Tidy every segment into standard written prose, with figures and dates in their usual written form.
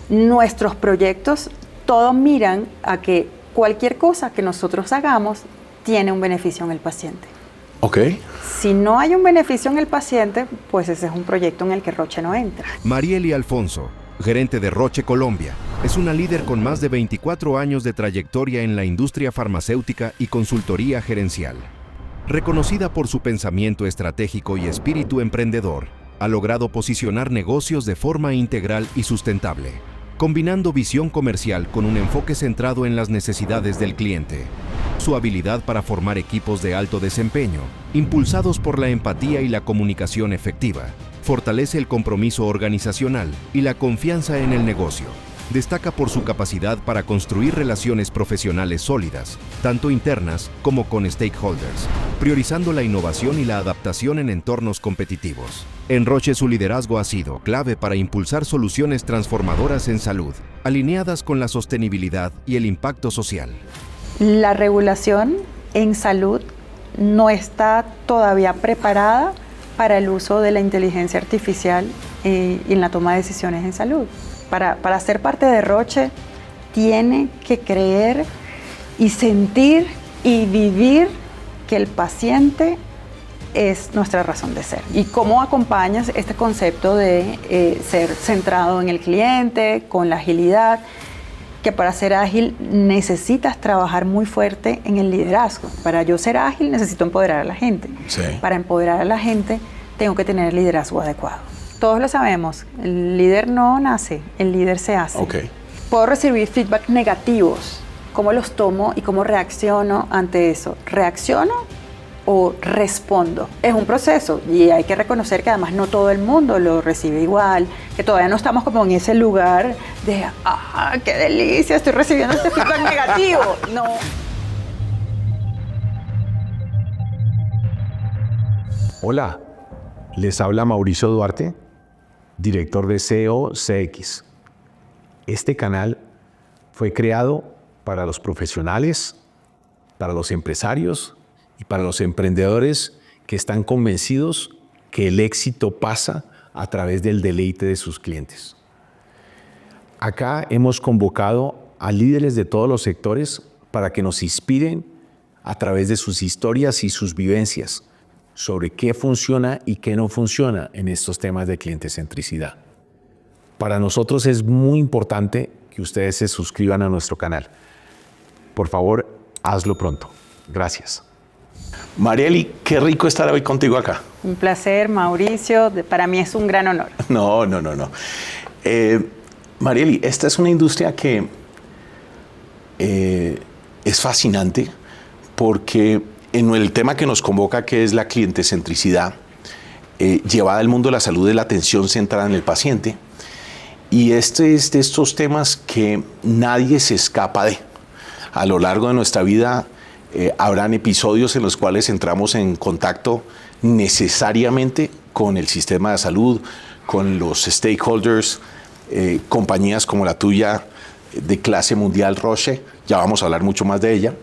nuestros proyectos todos miran a que cualquier cosa que nosotros hagamos tiene un beneficio en el paciente. Ok. Si no hay un beneficio en el paciente, pues ese es un proyecto en el que Roche no entra. Marieli Alfonso, gerente de Roche Colombia, es una líder con más de 24 años de trayectoria en la industria farmacéutica y consultoría gerencial. Reconocida por su pensamiento estratégico y espíritu emprendedor, ha logrado posicionar negocios de forma integral y sustentable, combinando visión comercial con un enfoque centrado en las necesidades del cliente. Su habilidad para formar equipos de alto desempeño, impulsados por la empatía y la comunicación efectiva, fortalece el compromiso organizacional y la confianza en el negocio. Destaca por su capacidad para construir relaciones profesionales sólidas, tanto internas como con stakeholders, priorizando la innovación y la adaptación en entornos competitivos. En Roche su liderazgo ha sido clave para impulsar soluciones transformadoras en salud, alineadas con la sostenibilidad y el impacto social. La regulación en salud no está todavía preparada para el uso de la inteligencia artificial en la toma de decisiones en salud. Para ser parte de Roche, tiene que creer y sentir y vivir que el paciente es nuestra razón de ser. ¿Y cómo acompañas este concepto de ser centrado en el cliente, con la agilidad? Que para ser ágil necesitas trabajar muy fuerte en el liderazgo. Para yo ser ágil necesito empoderar a la gente. Sí. Para empoderar a la gente tengo que tener el liderazgo adecuado. Todos lo sabemos, el líder no nace, el líder se hace. Okay. Puedo recibir feedback negativos, ¿cómo los tomo y cómo reacciono ante eso? ¿Reacciono o respondo? Es un proceso y hay que reconocer que además no todo el mundo lo recibe igual, que todavía no estamos como en ese lugar de ¡ah, qué delicia! Estoy recibiendo este feedback negativo. No. Hola, les habla Mauricio Duarte, director de SEO CX. Este canal fue creado para los profesionales, para los empresarios y para los emprendedores que están convencidos que el éxito pasa a través del deleite de sus clientes. Acá hemos convocado a líderes de todos los sectores para que nos inspiren a través de sus historias y sus vivencias sobre qué funciona y qué no funciona en estos temas de clientecentricidad. Para nosotros es muy importante que ustedes se suscriban a nuestro canal. Por favor, hazlo pronto. Gracias. Marieli, qué rico estar hoy contigo acá. Un placer, Mauricio. Para mí es un gran honor. No. Marieli, esta es una industria que es fascinante porque en el tema que nos convoca, que es la clientecentricidad, llevada al mundo de la salud, de la atención centrada en el paciente. Y este es de estos temas que nadie se escapa de. A lo largo de nuestra vida habrán episodios en los cuales entramos en contacto necesariamente con el sistema de salud, con los stakeholders, compañías como la tuya de clase mundial, Roche. Ya vamos a hablar mucho más de ella.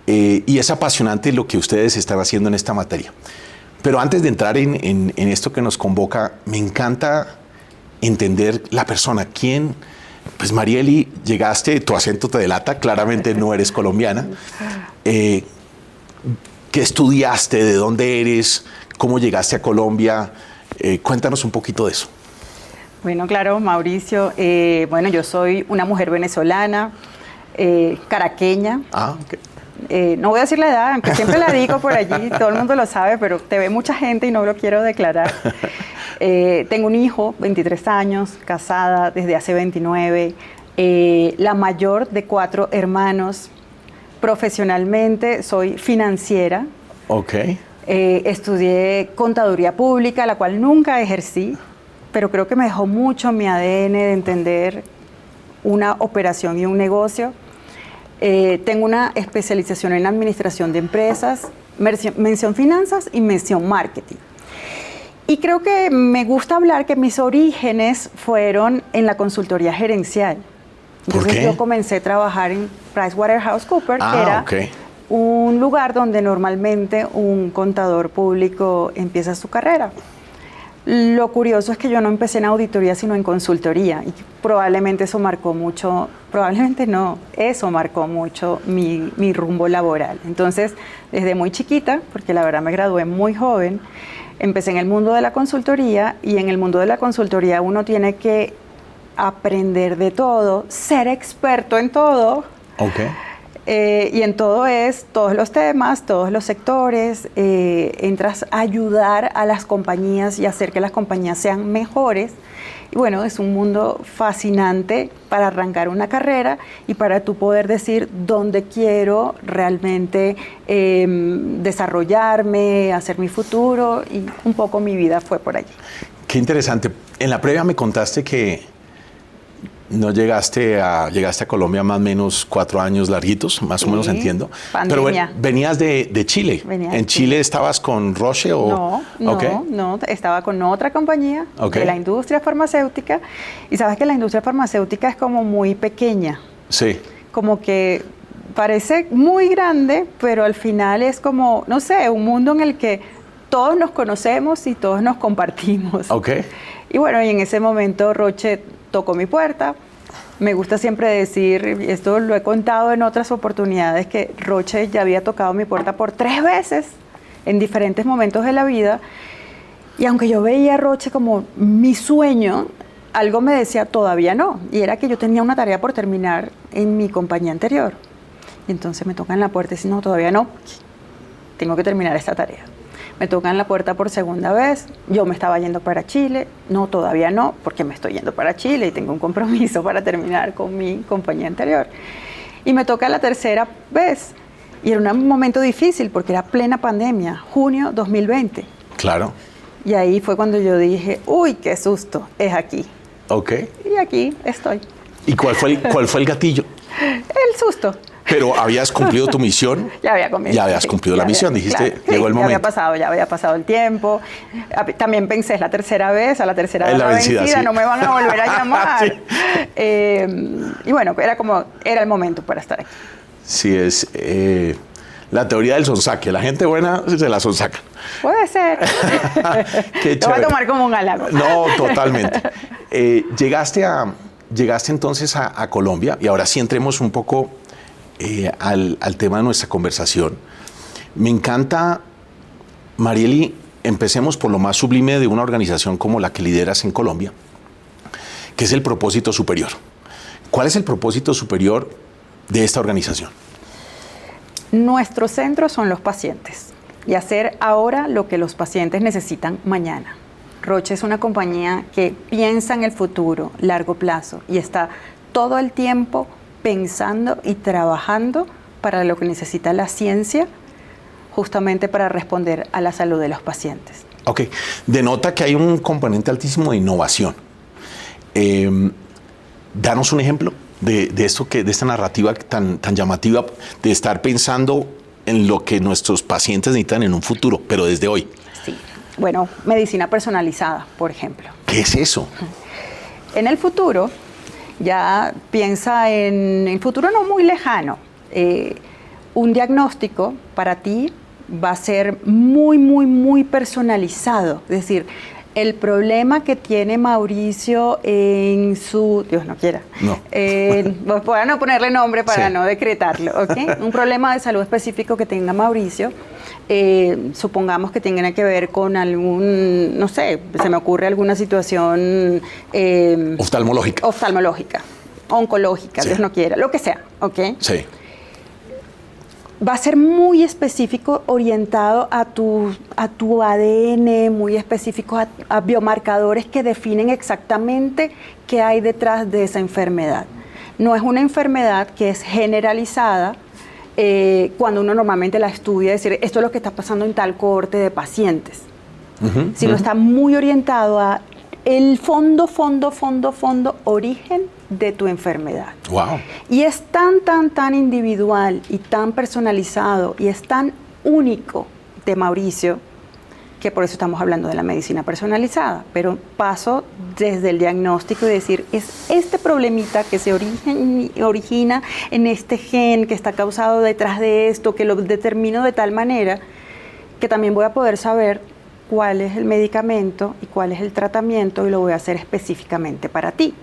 Y es apasionante lo que ustedes están haciendo en esta materia. Pero antes de entrar en esto que nos convoca, me encanta entender la persona. ¿Quién? Pues Marieli, llegaste, tu acento te delata, claramente no eres colombiana. ¿Qué estudiaste? ¿De dónde eres? ¿Cómo llegaste a Colombia? Cuéntanos un poquito de eso. Bueno, claro, Mauricio. Bueno, yo soy una mujer venezolana, caraqueña. Ok. No voy a decir la edad, aunque siempre la digo por allí, todo el mundo lo sabe, pero te ve mucha gente y no lo quiero declarar. Tengo un hijo, 23 años, casada desde hace 29, la mayor de 4 hermanos. Profesionalmente soy financiera. Ok. Estudié contaduría pública, la cual nunca ejercí, pero creo que me dejó mucho mi ADN de entender una operación y un negocio. Tengo una especialización en administración de empresas, mención finanzas y mención marketing. Y creo que me gusta hablar que mis orígenes fueron en la consultoría gerencial. Entonces, ¿por qué? yo comencé a trabajar en PricewaterhouseCoopers, que era ok. un lugar donde normalmente un contador público empieza su carrera. Lo curioso es que yo no empecé en auditoría, sino en consultoría, y probablemente eso marcó mucho, probablemente no, eso marcó mucho mi rumbo laboral. Entonces, desde muy chiquita, porque la verdad me gradué muy joven, empecé en el mundo de la consultoría, y en el mundo de la consultoría uno tiene que aprender de todo, ser experto en todo. Okay. Y en todo todos los temas, todos los sectores, entras a ayudar a las compañías y hacer que las compañías sean mejores. Y bueno, es un mundo fascinante para arrancar una carrera y para tú poder decir dónde quiero realmente desarrollarme, hacer mi futuro, y un poco mi vida fue por allí. Qué interesante. En la previa me contaste que no llegaste a Colombia más o menos 4 años larguitos, más o menos entiendo. Pandemia. Pero venías de Chile. ¿En Chile estabas con Roche o...? No, estaba con otra compañía de la industria farmacéutica. Y sabes que la industria farmacéutica es como muy pequeña. Sí. Como que parece muy grande, pero al final es como, no sé, un mundo en el que todos nos conocemos y todos nos compartimos. Okay. Y bueno, y en ese momento Roche tocó mi puerta. Me gusta siempre decir, esto lo he contado en otras oportunidades, que Roche ya había tocado mi puerta por 3 veces en diferentes momentos de la vida. Y aunque yo veía a Roche como mi sueño, algo me decía todavía no. Y era que yo tenía una tarea por terminar en mi compañía anterior. Y entonces me tocan la puerta y dicen, no, todavía no. Tengo que terminar esta tarea. Me tocan la puerta por segunda vez, yo me estaba yendo para Chile, no, todavía no, porque me estoy yendo para Chile y tengo un compromiso para terminar con mi compañía anterior. Y me toca la tercera vez, y era un momento difícil porque era plena pandemia, junio 2020. Claro. Y ahí fue cuando yo dije, uy, qué susto, es aquí. Ok. Y aquí estoy. ¿Y cuál fue el gatillo? El susto. Pero habías cumplido tu misión. Ya habías cumplido la misión, dijiste, claro, llegó el momento. Ya había pasado el tiempo. También pensé, es la tercera vez, a la tercera vez la vencida, sí. no me van a volver a llamar. Sí. Y bueno, era el momento para estar aquí. Sí, es la teoría del sonsaque. La gente buena se la sonsaca. Puede ser. Qué Lo voy a tomar como un halago. No, totalmente. Llegaste entonces a Colombia, y ahora sí entremos un poco al tema de nuestra conversación. Me encanta, Marieli, empecemos por lo más sublime de una organización como la que lideras en Colombia, que es el propósito superior. ¿Cuál es el propósito superior de esta organización? Nuestro centro son los pacientes y hacer ahora lo que los pacientes necesitan mañana. Roche es una compañía que piensa en el futuro, largo plazo, y está todo el tiempo pensando y trabajando para lo que necesita la ciencia, justamente para responder a la salud de los pacientes. Ok, denota que hay un componente altísimo de innovación. Danos un ejemplo de esta narrativa tan llamativa de estar pensando en lo que nuestros pacientes necesitan en un futuro, pero desde hoy. Sí, bueno, medicina personalizada, por ejemplo. ¿Qué es eso? En el futuro, ya piensa en el futuro no muy lejano. Un diagnóstico para ti va a ser muy, muy, muy personalizado. Es decir, el problema que tiene Mauricio en su... Dios no quiera. No. Para no ponerle nombre, para sí. no decretarlo, ¿ok? Un problema de salud específico que tenga Mauricio, supongamos que tenga que ver con algún, no sé, se me ocurre alguna situación... oftalmológica, oncológica, sí. Dios no quiera, lo que sea, ¿ok? Sí. Va a ser muy específico, orientado a tu ADN, muy específico a biomarcadores que definen exactamente qué hay detrás de esa enfermedad. No es una enfermedad que es generalizada cuando uno normalmente la estudia, es decir, esto es lo que está pasando en tal cohorte de pacientes, sino está muy orientado a el fondo origen de tu enfermedad. Wow. Y es tan individual y tan personalizado y es tan único de Mauricio, que por eso estamos hablando de la medicina personalizada. Pero paso desde el diagnóstico y decir, es este problemita que se origina en este gen que está causado detrás de esto, que lo determino de tal manera que también voy a poder saber cuál es el medicamento y cuál es el tratamiento y lo voy a hacer específicamente para ti.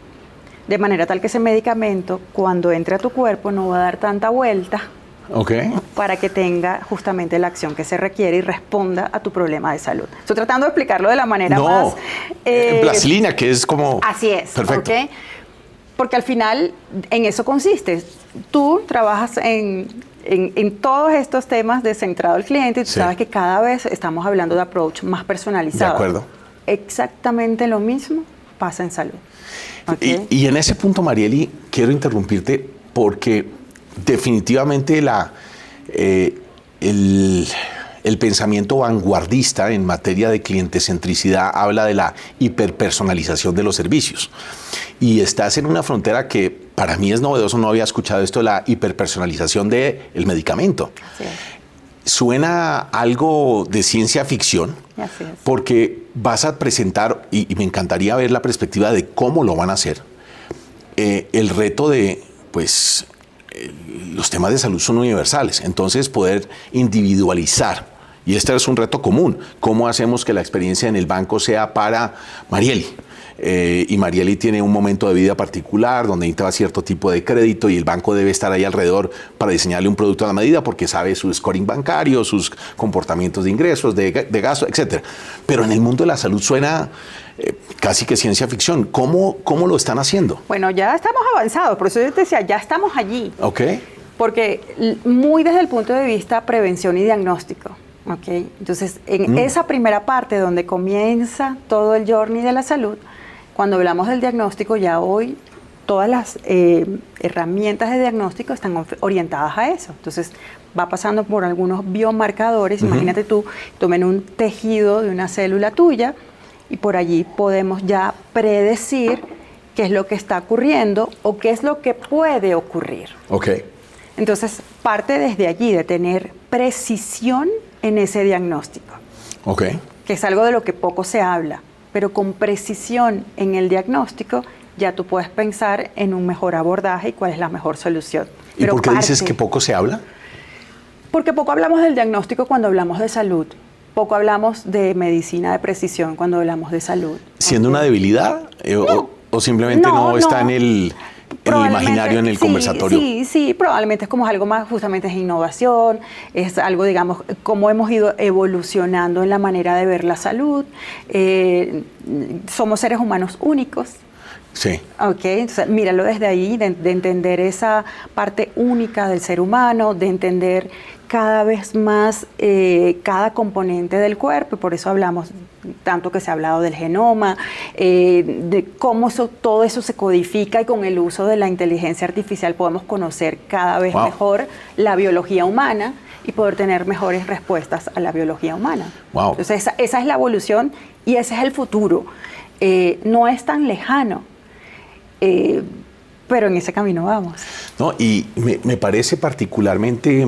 De manera tal que ese medicamento, cuando entre a tu cuerpo, no va a dar tanta vuelta para que tenga justamente la acción que se requiere y responda a tu problema de salud. Estoy tratando de explicarlo de la manera más... plastilina, que es como... Así es. Perfecto. ¿Okay? Porque al final en eso consiste. Tú trabajas en todos estos temas de centrado al cliente y tú sabes que cada vez estamos hablando de approach más personalizado. De acuerdo. Exactamente lo mismo pasa en salud. ¿Okay? Y en ese punto, Marieli, quiero interrumpirte porque definitivamente el pensamiento vanguardista en materia de clientecentricidad habla de la hiperpersonalización de los servicios. Y estás en una frontera que para mí es novedoso, no había escuchado esto, la hiperpersonalización del medicamento. Así es. Suena algo de ciencia ficción, Así es. porque vas a presentar, y me encantaría ver la perspectiva de cómo lo van a hacer, el reto de, pues, los temas de salud son universales, entonces poder individualizar, y este es un reto común, cómo hacemos que la experiencia en el banco sea para Marieli. Y Marieli tiene un momento de vida particular donde necesita cierto tipo de crédito y el banco debe estar ahí alrededor para diseñarle un producto a la medida porque sabe su scoring bancario, sus comportamientos de ingresos, de gasto, etc. Pero en el mundo de la salud suena casi que ciencia ficción. ¿Cómo lo están haciendo? Bueno, ya estamos avanzados, por eso yo te decía, ya estamos allí. Ok. Porque muy desde el punto de vista prevención y diagnóstico. Okay. Entonces, en esa primera parte donde comienza todo el journey de la salud, cuando hablamos del diagnóstico, ya hoy todas las herramientas de diagnóstico están orientadas a eso. Entonces, va pasando por algunos biomarcadores. Imagínate tú, tomen un tejido de una célula tuya y por allí podemos ya predecir qué es lo que está ocurriendo o qué es lo que puede ocurrir. Ok. Entonces, parte desde allí de tener precisión en ese diagnóstico. Ok. Que es algo de lo que poco se habla. Pero con precisión en el diagnóstico ya tú puedes pensar en un mejor abordaje y cuál es la mejor solución. ¿Y por qué dices que poco se habla? Porque poco hablamos del diagnóstico cuando hablamos de salud. Poco hablamos de medicina de precisión cuando hablamos de salud. ¿Siendo una debilidad? ¿O simplemente no está en el imaginario, en el conversatorio? Sí, probablemente es como algo más, justamente es innovación, es algo, digamos, cómo hemos ido evolucionando en la manera de ver la salud. Somos seres humanos únicos. Sí. Ok, entonces míralo desde ahí, de entender esa parte única del ser humano, de entender cada vez más cada componente del cuerpo, y por eso hablamos tanto que se ha hablado del genoma, de cómo todo eso se codifica y con el uso de la inteligencia artificial podemos conocer cada vez mejor la biología humana y poder tener mejores respuestas a la biología humana. Wow. Entonces esa es la evolución y ese es el futuro. No es tan lejano. Pero en ese camino vamos. No, y me parece particularmente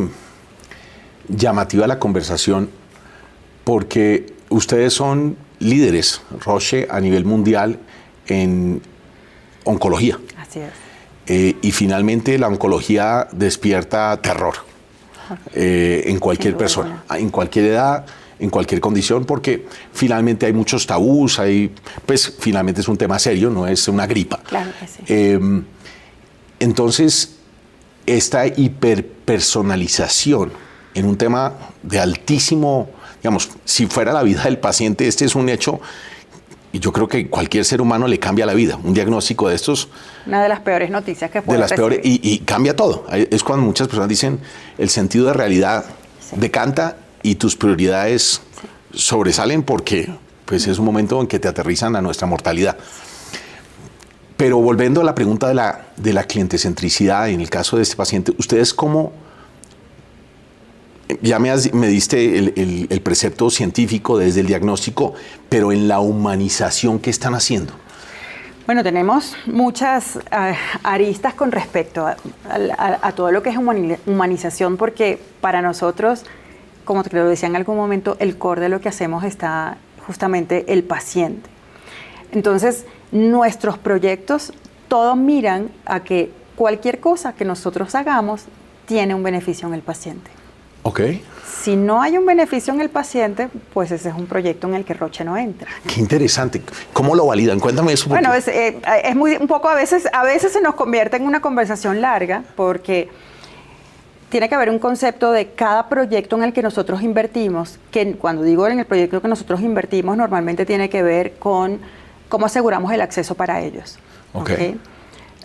llamativa la conversación porque ustedes son líderes, Roche, a nivel mundial en oncología. Así es. Y finalmente la oncología despierta terror en cualquier persona, en cualquier edad, en cualquier condición, porque finalmente hay muchos tabús, pues finalmente es un tema serio, no es una gripa. Claro que sí. Entonces, esta hiperpersonalización en un tema de altísimo, digamos, si fuera la vida del paciente, este es un hecho, y yo creo que cualquier ser humano le cambia la vida. Un diagnóstico de estos... Una de las peores noticias que puede recibir. Peores, y cambia todo. Es cuando muchas personas dicen, el sentido de realidad decanta y tus prioridades sobresalen porque pues, es un momento en que te aterrizan a nuestra mortalidad. Pero volviendo a la pregunta de la clientecentricidad, en el caso de este paciente, ¿ustedes cómo? Ya me diste el precepto científico desde el diagnóstico, pero en la humanización, ¿qué están haciendo? Bueno, tenemos muchas aristas con respecto a todo lo que es humanización, porque para nosotros, como te lo decía en algún momento, el core de lo que hacemos está justamente el paciente. Entonces, nuestros proyectos todos miran a que cualquier cosa que nosotros hagamos tiene un beneficio en el paciente. Ok. Si no hay un beneficio en el paciente, pues ese es un proyecto en el que Roche no entra. Qué interesante. ¿Cómo lo validan? Cuéntame eso. Bueno, es un poco a veces se nos convierte en una conversación larga porque tiene que haber un concepto de cada proyecto en el que nosotros invertimos, que cuando digo en el proyecto que nosotros invertimos, normalmente tiene que ver con cómo aseguramos el acceso para ellos. ¿Okay?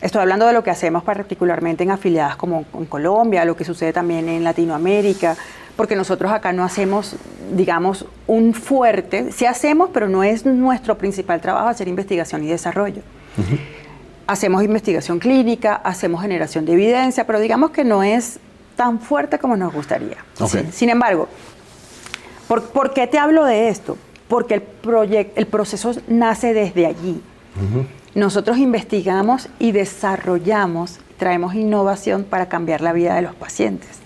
Estoy hablando de lo que hacemos particularmente en afiliadas como en Colombia, lo que sucede también en Latinoamérica, porque nosotros acá no hacemos, digamos, un fuerte, sí hacemos, pero no es nuestro principal trabajo hacer investigación y desarrollo. Hacemos investigación clínica, hacemos generación de evidencia, pero digamos que no es tan fuerte como nos gustaría. Okay. Sin embargo, ¿por qué te hablo de esto? Porque el proceso nace desde allí. Nosotros investigamos y desarrollamos, traemos innovación para cambiar la vida de los pacientes.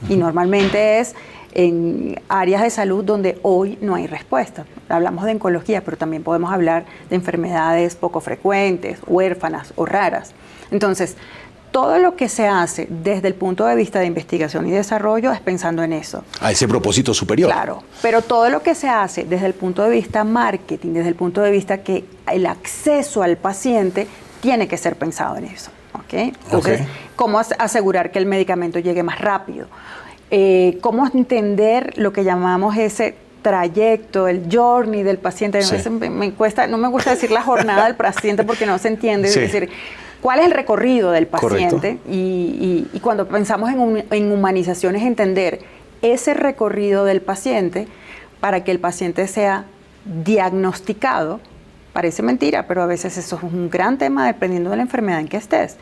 Y normalmente es en áreas de salud donde hoy no hay respuesta. Hablamos de oncología, pero también podemos hablar de enfermedades poco frecuentes, huérfanas o raras. Entonces, todo lo que se hace desde el punto de vista de investigación y desarrollo es pensando en eso. A ese propósito superior. Claro, pero todo lo que se hace desde el punto de vista marketing, desde el punto de vista que el acceso al paciente tiene que ser pensado en eso. ¿Okay? Entonces, ¿cómo asegurar que el medicamento llegue más rápido? ¿Cómo entender lo que llamamos ese trayecto, el journey del paciente? Sí. No me gusta decir la jornada del paciente porque no se entiende. Sí. Es decir, ¿cuál es el recorrido del paciente? Y cuando pensamos en humanización es entender ese recorrido del paciente para que el paciente sea diagnosticado. Parece mentira, pero a veces eso es un gran tema dependiendo de la enfermedad en que estés.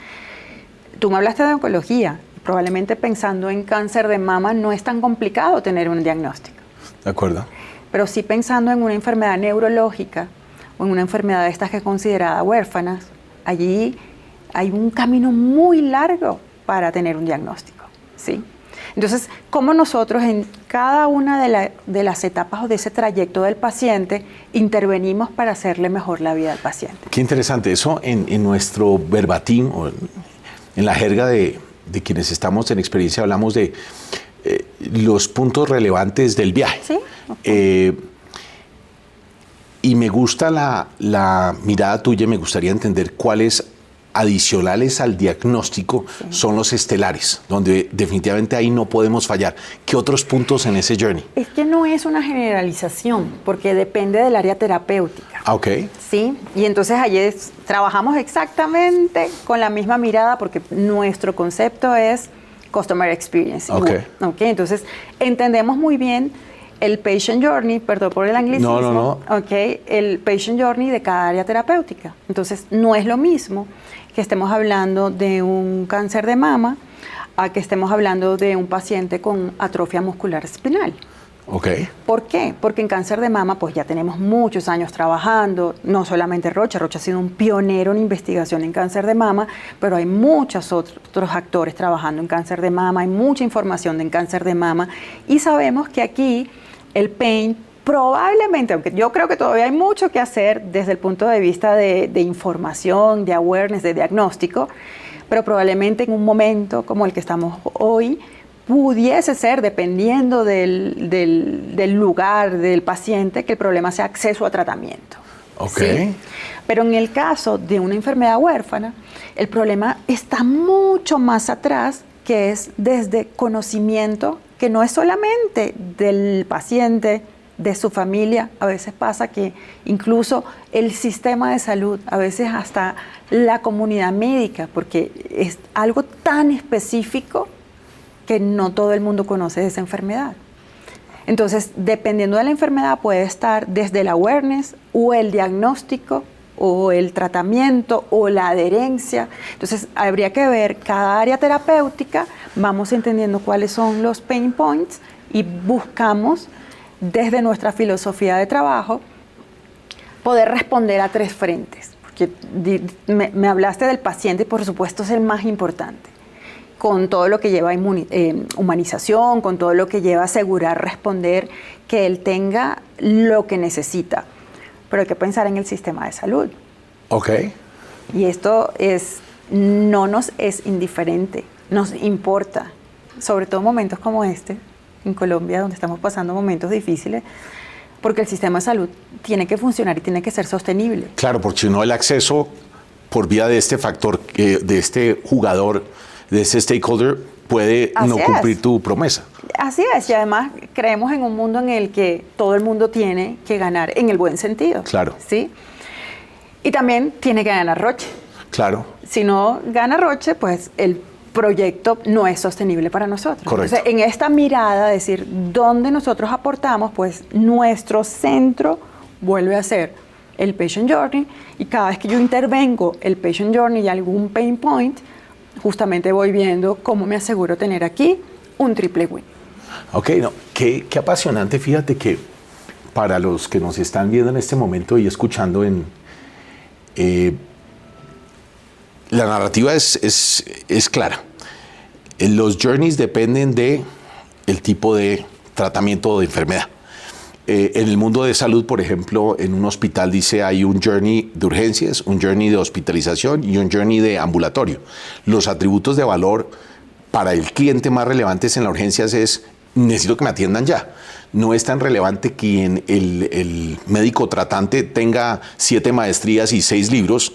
Tú me hablaste de oncología. Probablemente pensando en cáncer de mama no es tan complicado tener un diagnóstico. De acuerdo. Pero sí pensando en una enfermedad neurológica o en una enfermedad de estas que es considerada huérfanas, allí hay un camino muy largo para tener un diagnóstico, ¿sí? Entonces, ¿cómo nosotros en cada una de las etapas o de ese trayecto del paciente intervenimos para hacerle mejor la vida al paciente? Qué interesante. Eso en nuestro verbatim, o en la jerga de quienes estamos en experiencia, hablamos de los puntos relevantes del viaje. Sí. Okay. Y me gusta la mirada tuya, me gustaría entender cuáles adicionales al diagnóstico son los estelares, donde definitivamente ahí no podemos fallar. ¿Qué otros puntos en ese journey? Es que no es una generalización, porque depende del área terapéutica. Ok. Sí, y entonces allí trabajamos exactamente con la misma mirada, porque nuestro concepto es Customer Experience. Ok. Entonces entendemos muy bien el patient journey, perdón por el anglicismo. No. Okay, el patient journey de cada área terapéutica. Entonces no es lo mismo que estemos hablando de un cáncer de mama a que estemos hablando de un paciente con atrofia muscular espinal. Okay. ¿Por qué? Porque en cáncer de mama pues ya tenemos muchos años trabajando, no solamente Roche ha sido un pionero en investigación en cáncer de mama, pero hay muchos otros actores trabajando en cáncer de mama, hay mucha información en cáncer de mama y sabemos que aquí el pain probablemente, aunque yo creo que todavía hay mucho que hacer desde el punto de vista de información, de awareness, de diagnóstico, pero probablemente en un momento como el que estamos hoy, pudiese ser, dependiendo del lugar del paciente, que el problema sea acceso a tratamiento. Ok. ¿Sí? Pero en el caso de una enfermedad huérfana, el problema está mucho más atrás, que es desde conocimiento, que no es solamente del paciente, de su familia. A veces pasa que incluso el sistema de salud, a veces hasta la comunidad médica, porque es algo tan específico que no todo el mundo conoce de esa enfermedad. Entonces, dependiendo de la enfermedad, puede estar desde el awareness o el diagnóstico o el tratamiento o la adherencia. Entonces, habría que ver cada área terapéutica, vamos entendiendo cuáles son los pain points y buscamos desde nuestra filosofía de trabajo poder responder a 3 frentes. Porque me hablaste del paciente y por supuesto es el más importante, con todo lo que lleva humanización, con todo lo que lleva asegurar, responder, que él tenga lo que necesita. Pero hay que pensar en el sistema de salud. Ok. Y esto no nos es indiferente, nos importa, sobre todo en momentos como este, en Colombia, donde estamos pasando momentos difíciles, porque el sistema de salud tiene que funcionar y tiene que ser sostenible. Claro, porque si no el acceso por vía de este factor, de este jugador, de este stakeholder, puede no cumplir tu promesa. Así es, y además creemos en un mundo en el que todo el mundo tiene que ganar en el buen sentido. Claro. ¿Sí? Y también tiene que ganar Roche. Claro. Si no gana Roche, pues el proyecto no es sostenible para nosotros. Correcto. Entonces, en esta mirada, decir, ¿dónde nosotros aportamos? Pues nuestro centro vuelve a ser el Patient Journey, y cada vez que yo intervengo el Patient Journey y algún pain point, justamente voy viendo cómo me aseguro tener aquí un triple win. Ok, no, qué apasionante. Fíjate que para los que nos están viendo en este momento y escuchando, la narrativa es clara. Los journeys dependen de el tipo de tratamiento o de enfermedad. En el mundo de salud, por ejemplo, en un hospital dice hay un journey de urgencias, un journey de hospitalización y un journey de ambulatorio. Los atributos de valor para el cliente más relevantes en las urgencias es necesito que me atiendan ya. No es tan relevante que el médico tratante tenga 7 maestrías y 6 libros,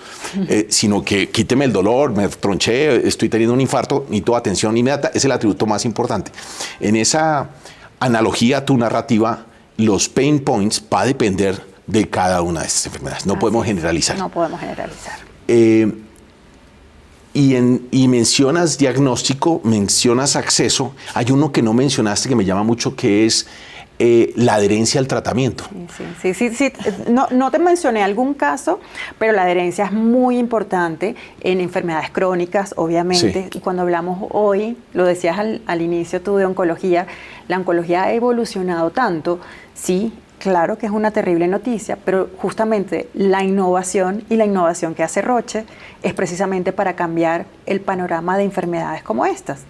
sino que quíteme el dolor, me tronché, estoy teniendo un infarto, necesito atención inmediata. Es el atributo más importante. En esa analogía, tu narrativa, los pain points va a depender de cada una de estas enfermedades. No podemos generalizar. No podemos generalizar. Y mencionas diagnóstico, mencionas acceso. Hay uno que no mencionaste que me llama mucho, que es la adherencia al tratamiento. Sí. No te mencioné algún caso, pero la adherencia es muy importante en enfermedades crónicas, obviamente. Sí. Y cuando hablamos hoy, lo decías al inicio tú de oncología, la oncología ha evolucionado tanto, sí. Claro que es una terrible noticia, pero justamente la innovación que hace Roche es precisamente para cambiar el panorama de enfermedades como estas.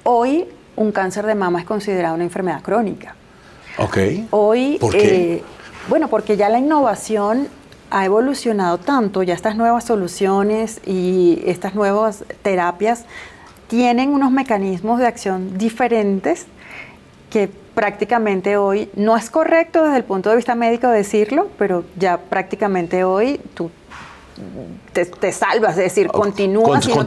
Hoy, un cáncer de mama es considerado una enfermedad crónica. Ok. Hoy, ¿por qué? Bueno, porque ya la innovación ha evolucionado tanto, ya estas nuevas soluciones y estas nuevas terapias tienen unos mecanismos de acción diferentes que prácticamente hoy, no es correcto desde el punto de vista médico decirlo, pero ya prácticamente hoy tú te salvas, es decir, continúas y no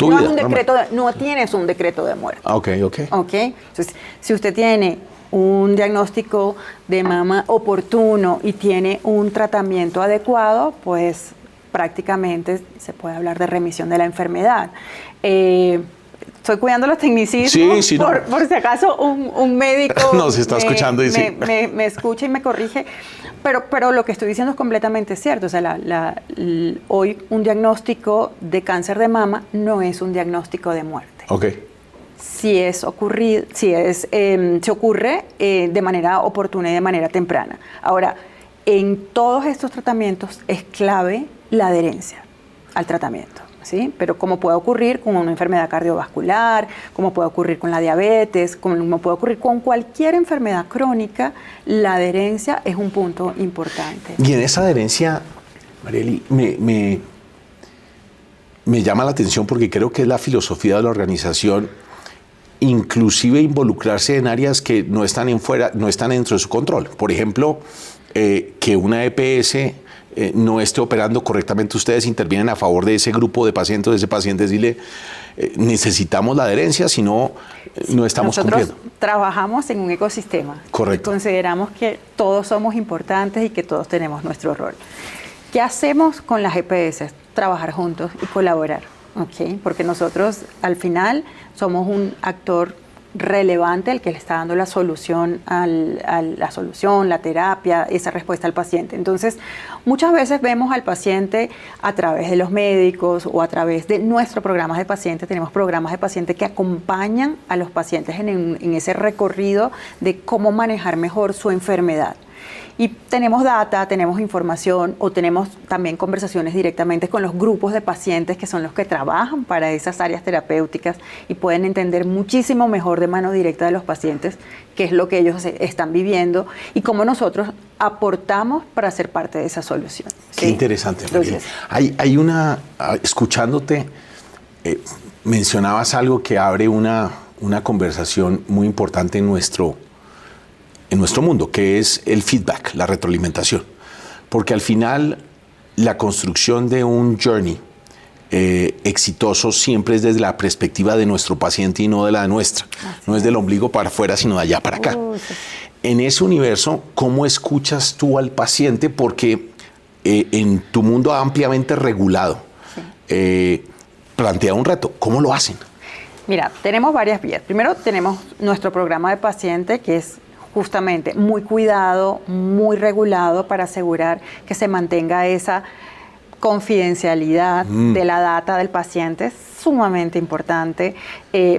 tienes un decreto de muerte. Ok. Entonces, si usted tiene un diagnóstico de mama oportuno y tiene un tratamiento adecuado, pues prácticamente se puede hablar de remisión de la enfermedad. Estoy cuidando los tecnicismos, sí, por si acaso un médico nos está escuchando y me escucha y me corrige, pero lo que estoy diciendo es completamente cierto. O sea, hoy un diagnóstico de cáncer de mama no es un diagnóstico de muerte. Ok. Se ocurre de manera oportuna y de manera temprana. Ahora, en todos estos tratamientos es clave la adherencia al tratamiento. ¿Sí? Pero como puede ocurrir con una enfermedad cardiovascular, como puede ocurrir con la diabetes, como puede ocurrir con cualquier enfermedad crónica, la adherencia es un punto importante. Y en esa adherencia, Marieli, me llama la atención porque creo que es la filosofía de la organización, inclusive involucrarse en áreas que no están dentro de su control. Por ejemplo, que una EPS no esté operando correctamente, ustedes intervienen a favor de ese grupo de pacientes, de ese paciente, decirle, necesitamos la adherencia, si no, no estamos cumpliendo. Nosotros trabajamos en un ecosistema. Correcto. Consideramos que todos somos importantes y que todos tenemos nuestro rol. ¿Qué hacemos con las EPS? Trabajar juntos y colaborar, ¿ok? Porque nosotros, al final, somos un actor relevante el que le está dando la solución, la terapia, esa respuesta al paciente. Entonces, muchas veces vemos al paciente a través de los médicos o a través de nuestros programas de pacientes. Tenemos programas de pacientes que acompañan a los pacientes en ese recorrido de cómo manejar mejor su enfermedad. Y tenemos data, tenemos información o tenemos también conversaciones directamente con los grupos de pacientes que son los que trabajan para esas áreas terapéuticas y pueden entender muchísimo mejor de mano directa de los pacientes qué es lo que ellos están viviendo y cómo nosotros aportamos para ser parte de esa solución. ¿Sí? Qué interesante, Marieli. Hay una, escuchándote, mencionabas algo que abre una conversación muy importante en nuestro en nuestro mundo, que es el feedback, la retroalimentación. Porque al final la construcción de un journey exitoso siempre es desde la perspectiva de nuestro paciente y no de la nuestra. No es del ombligo para afuera, sino de allá para acá. Sí. En ese universo, ¿cómo escuchas tú al paciente? Porque en tu mundo ampliamente regulado, plantea un reto. ¿Cómo lo hacen? Mira, tenemos varias vías. Primero tenemos nuestro programa de paciente, que es justamente muy cuidado, muy regulado para asegurar que se mantenga esa confidencialidad de la data del paciente, es sumamente importante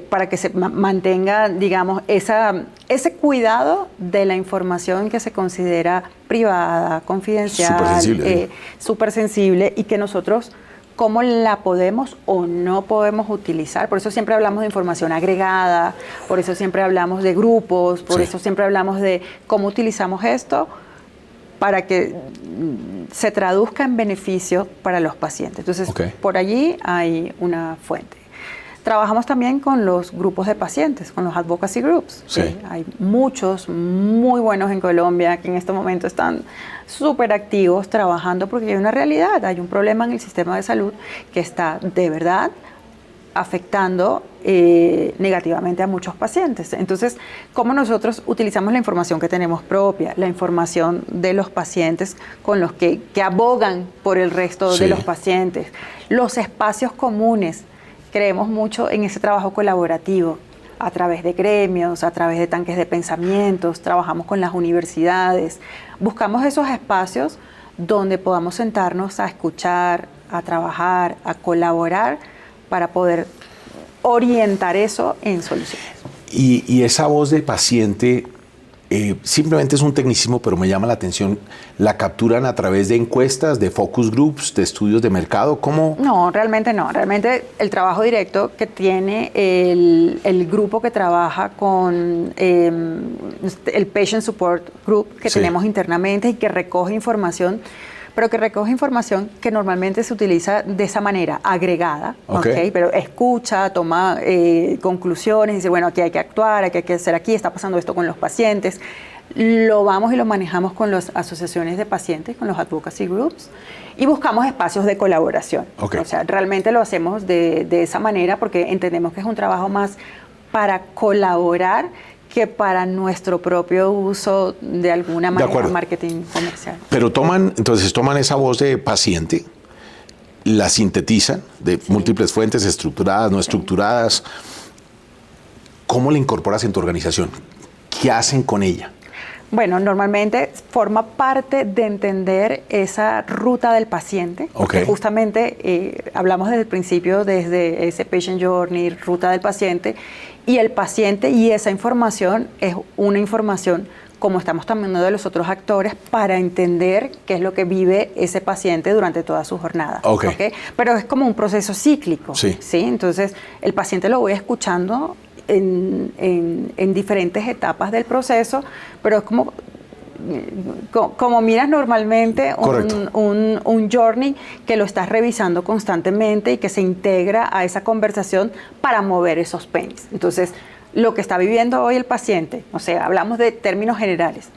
para que se mantenga, digamos, ese cuidado de la información que se considera privada, confidencial, súper sensible, y que nosotros cómo la podemos o no podemos utilizar. Por eso siempre hablamos de información agregada, por eso siempre hablamos de grupos, por eso siempre hablamos de cómo utilizamos esto para que se traduzca en beneficio para los pacientes. Entonces, por allí hay una fuente. Trabajamos también con los grupos de pacientes, con los advocacy groups. Hay muchos muy buenos en Colombia que en este momento están súper activos trabajando porque hay una realidad, hay un problema en el sistema de salud que está de verdad afectando negativamente a muchos pacientes. Entonces, ¿cómo nosotros utilizamos la información que tenemos propia, la información de los pacientes con los que abogan por el resto de los pacientes, los espacios comunes? Creemos mucho en ese trabajo colaborativo a través de gremios, a través de tanques de pensamientos, trabajamos con las universidades, buscamos esos espacios donde podamos sentarnos a escuchar, a trabajar, a colaborar para poder orientar eso en soluciones. Y esa voz de paciente simplemente es un tecnicismo, pero me llama la atención. ¿La capturan a través de encuestas, de focus groups, de estudios de mercado? ¿Cómo? No, realmente no. Realmente el trabajo directo que tiene el grupo que trabaja con el Patient Support Group que tenemos internamente y que recoge información, pero que recoge información que normalmente se utiliza de esa manera, agregada, pero escucha, toma conclusiones, dice, bueno, aquí hay que actuar, aquí hay que hacer aquí, está pasando esto con los pacientes. Lo vamos y lo manejamos con las asociaciones de pacientes, con los advocacy groups, y buscamos espacios de colaboración. O sea, realmente lo hacemos de esa manera porque entendemos que es un trabajo más para colaborar que para nuestro propio uso de alguna manera marketing comercial. Pero entonces toman esa voz de paciente, la sintetizan de múltiples fuentes estructuradas, no estructuradas. ¿Cómo la incorporas en tu organización? ¿Qué hacen con ella? Bueno, normalmente forma parte de entender esa ruta del paciente. Justamente hablamos desde el principio, desde ese patient journey, ruta del paciente, y el paciente y esa información es una información, como estamos también de los otros actores, para entender qué es lo que vive ese paciente durante toda su jornada. Pero es como un proceso cíclico. Entonces, el paciente lo voy escuchando en diferentes etapas del proceso, pero es como miras normalmente un journey que lo estás revisando constantemente y que se integra a esa conversación para mover esos pains. Entonces, lo que está viviendo hoy el paciente, o sea, hablamos de términos generales,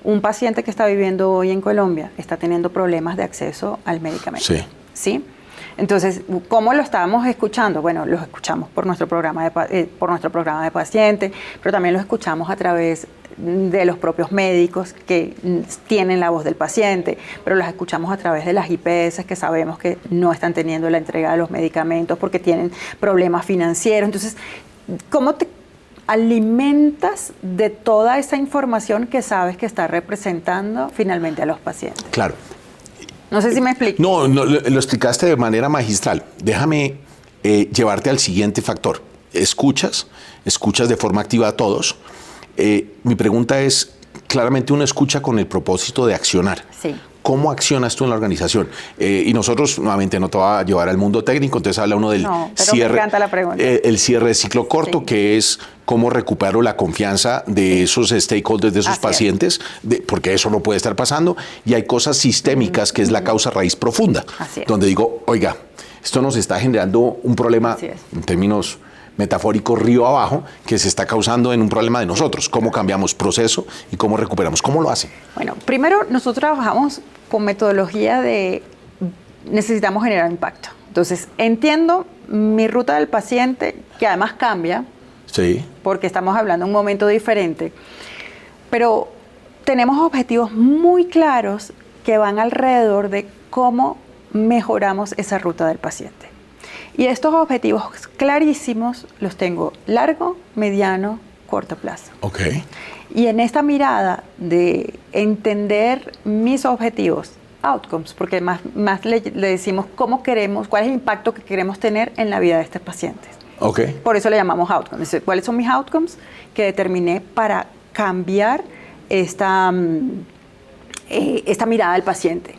un paciente que está viviendo hoy en Colombia está teniendo problemas de acceso al medicamento. ¿Sí? Entonces, ¿cómo lo estábamos escuchando? Bueno, los escuchamos por nuestro programa de paciente, pero también los escuchamos a través de los propios médicos que tienen la voz del paciente, pero las escuchamos a través de las IPS que sabemos que no están teniendo la entrega de los medicamentos porque tienen problemas financieros. Entonces, ¿cómo te alimentas de toda esa información que sabes que está representando finalmente a los pacientes? Claro. No sé si me explico. No, lo explicaste de manera magistral. Déjame llevarte al siguiente factor. Escuchas de forma activa a todos. Mi pregunta es, claramente uno escucha con el propósito de accionar. ¿Cómo accionas tú en la organización? Y nosotros, nuevamente, no te va a llevar al mundo técnico, entonces habla uno del cierre. Me encanta la pregunta. El cierre de ciclo corto, que es cómo recupero la confianza de esos stakeholders, de esos pacientes, porque eso no puede estar pasando. Y hay cosas sistémicas, que es la causa raíz profunda, donde digo, oiga, esto nos está generando un problema en términos metafórico río abajo que se está causando en un problema de nosotros. ¿Cómo cambiamos proceso y cómo recuperamos? ¿Cómo lo hacen? Bueno, primero nosotros trabajamos con metodología de necesitamos generar impacto. Entonces, entiendo mi ruta del paciente, que además cambia, Sí. porque estamos hablando de un momento diferente, pero tenemos objetivos muy claros que van alrededor de cómo mejoramos esa ruta del paciente. Y estos objetivos clarísimos los tengo largo, mediano, corto plazo. Ok. Y en esta mirada de entender mis objetivos, outcomes, porque más le decimos cómo queremos, cuál es el impacto que queremos tener en la vida de estos pacientes. Ok. Por eso le llamamos outcomes. ¿Cuáles son mis outcomes que determiné para cambiar esta mirada del paciente?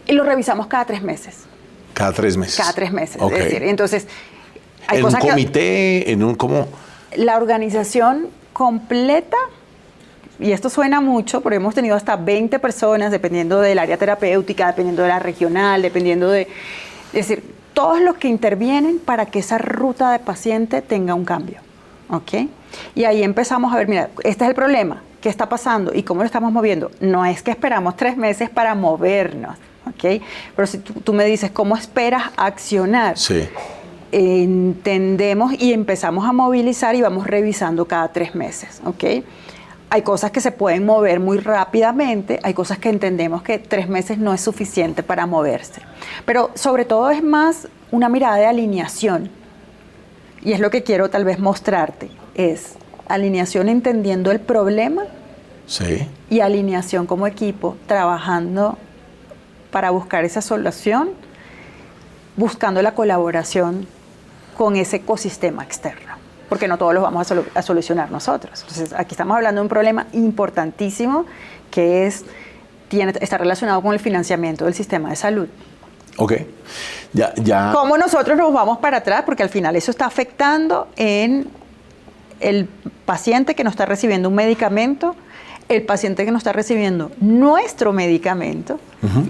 Y lo revisamos cada 3 meses. Cada 3 meses. Cada 3 meses. Ok. Es decir, entonces, hay ¿En un cosas comité? ¿En un cómo? la organización completa, y esto suena mucho, pero hemos tenido hasta 20 personas, dependiendo del área terapéutica, dependiendo de la regional, dependiendo de... Es decir, todos los que intervienen para que esa ruta de paciente tenga un cambio. ¿Ok? Y ahí empezamos a ver, mira, este es el problema, ¿qué está pasando y cómo lo estamos moviendo? No es que esperamos 3 meses para movernos, ¿ok? Pero si tú me dices, ¿cómo esperas accionar? Sí. Entendemos y empezamos a movilizar y vamos revisando cada 3 meses, ¿ok? Hay cosas que se pueden mover muy rápidamente, hay cosas que entendemos que 3 meses no es suficiente para moverse. Pero sobre todo es más una mirada de alineación. Y es lo que quiero tal vez mostrarte, es alineación entendiendo el problema Sí. y alineación como equipo, trabajando para buscar esa solución, buscando la colaboración con ese ecosistema externo, porque no todos los vamos a solucionar nosotros. Entonces, aquí estamos hablando de un problema importantísimo que está relacionado con el financiamiento del sistema de salud. Ok. Ya. ¿Cómo nosotros nos vamos para atrás? Porque al final eso está afectando en el paciente que no está recibiendo un medicamento, el paciente que no está recibiendo nuestro medicamento,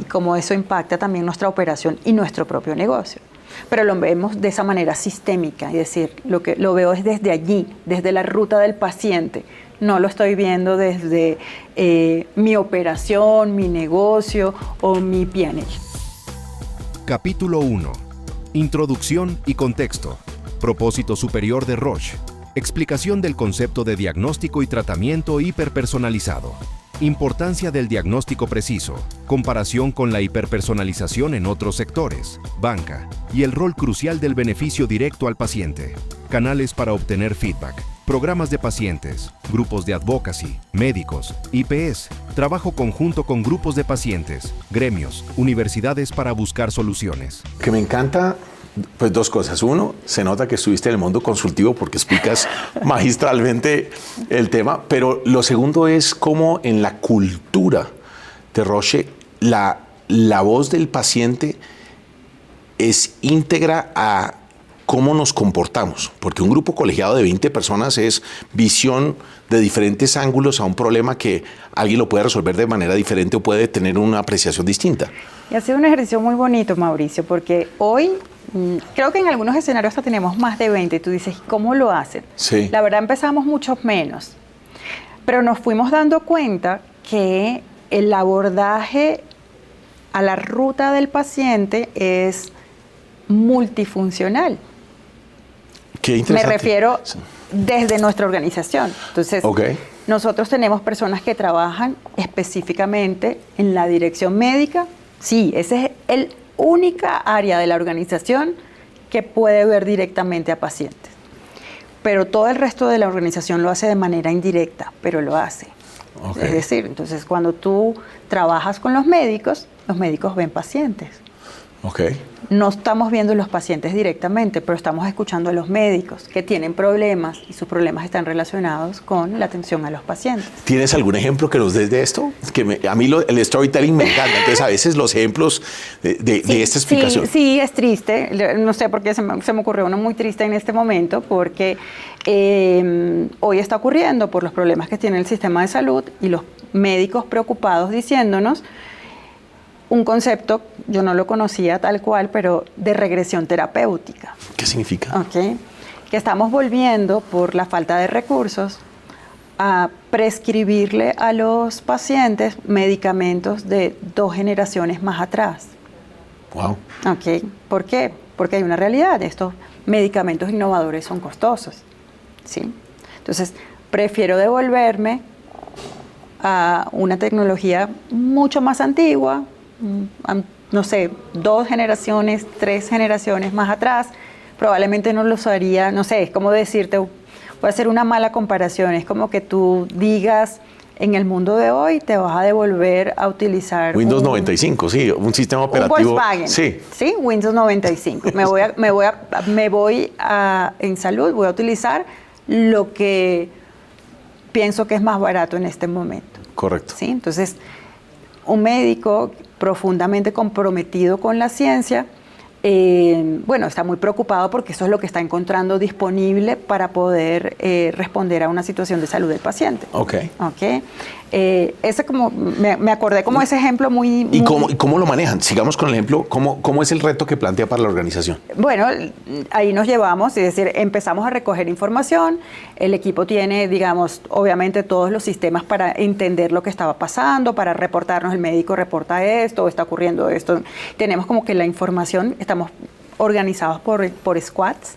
y cómo eso impacta también nuestra operación y nuestro propio negocio. Pero lo vemos de esa manera sistémica, es decir, lo veo es desde allí, desde la ruta del paciente. No lo estoy viendo desde mi operación, mi negocio o mi P&L. Capítulo 1. Introducción y contexto. Propósito superior de Roche. Explicación del concepto de diagnóstico y tratamiento hiperpersonalizado. Importancia del diagnóstico preciso. Comparación con la hiperpersonalización en otros sectores. Banca. Y el rol crucial del beneficio directo al paciente. Canales para obtener feedback. Programas de pacientes. Grupos de advocacy. Médicos. IPS. Trabajo conjunto con grupos de pacientes. Gremios. Universidades para buscar soluciones. Que me encanta, pues 2 cosas. Uno, se nota que estuviste en el mundo consultivo porque explicas magistralmente el tema, pero lo segundo es cómo en la cultura de Roche la voz del paciente es íntegra a cómo nos comportamos, porque un grupo colegiado de 20 personas es visión de diferentes ángulos a un problema que alguien lo puede resolver de manera diferente o puede tener una apreciación distinta. Y ha sido un ejercicio muy bonito, Mauricio, porque hoy creo que en algunos escenarios hasta tenemos más de 20 y tú dices, ¿cómo lo hacen? Sí. La verdad empezamos muchos menos, pero nos fuimos dando cuenta que el abordaje a la ruta del paciente es multifuncional. Qué Me interesante. refiero Sí. desde nuestra organización. Entonces, Ok. nosotros tenemos personas que trabajan específicamente en la dirección médica. Sí, esa es el única área de la organización que puede ver directamente a pacientes. Pero todo el resto de la organización lo hace de manera indirecta, pero lo hace. Ok. Es decir, entonces cuando tú trabajas con los médicos ven pacientes. Ok. No estamos viendo los pacientes directamente, pero estamos escuchando a los médicos que tienen problemas y sus problemas están relacionados con la atención a los pacientes. ¿Tienes algún ejemplo que nos des de esto? A mí el storytelling me encanta, entonces a veces los ejemplos de esta explicación. Sí, es triste. No sé por qué se me ocurrió uno muy triste en este momento, porque hoy está ocurriendo por los problemas que tiene el sistema de salud y los médicos preocupados diciéndonos un concepto, yo no lo conocía tal cual, pero de regresión terapéutica. ¿Qué significa? ¿Ok? que estamos volviendo por la falta de recursos a prescribirle a los pacientes medicamentos de 2 generaciones más atrás. Wow. Okay. ¿Por qué? Porque hay una realidad. Estos medicamentos innovadores son costosos, ¿sí? Entonces, prefiero devolverme a una tecnología mucho más antigua, no sé, 2 generaciones, 3 generaciones más atrás. Probablemente no lo usaría, no sé, es como decirte, voy a hacer una mala comparación, es como que tú digas, en el mundo de hoy te vas a devolver a utilizar Windows 95, sí, un sistema operativo. Un Volkswagen, sí, Windows 95. En salud voy a utilizar lo que pienso que es más barato en este momento. Correcto. ¿Sí? Entonces, un médico profundamente comprometido con la ciencia, está muy preocupado porque eso es lo que está encontrando disponible para poder responder a una situación de salud del paciente. Ok. Ese me acordé como ese ejemplo muy... ¿Y cómo lo manejan? Sigamos con el ejemplo. ¿Cómo es el reto que plantea para la organización? Bueno, ahí nos llevamos, es decir, empezamos a recoger información. El equipo tiene, digamos, obviamente todos los sistemas para entender lo que estaba pasando, para reportarnos, el médico reporta esto, está ocurriendo esto. Tenemos como que la información, estamos organizados por squads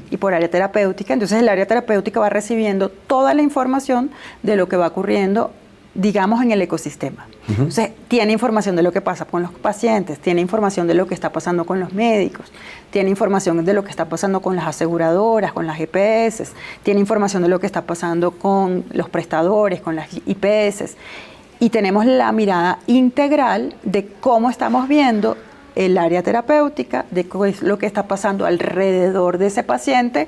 y por área terapéutica. Entonces el área terapéutica va recibiendo toda la información de lo que va ocurriendo, digamos, en el ecosistema. Entonces tiene información de lo que pasa con los pacientes, tiene información de lo que está pasando con los médicos, tiene información de lo que está pasando con las aseguradoras, con las EPS, tiene información de lo que está pasando con los prestadores, con las IPS. Y tenemos la mirada integral de cómo estamos viendo el área terapéutica, de qué es lo que está pasando alrededor de ese paciente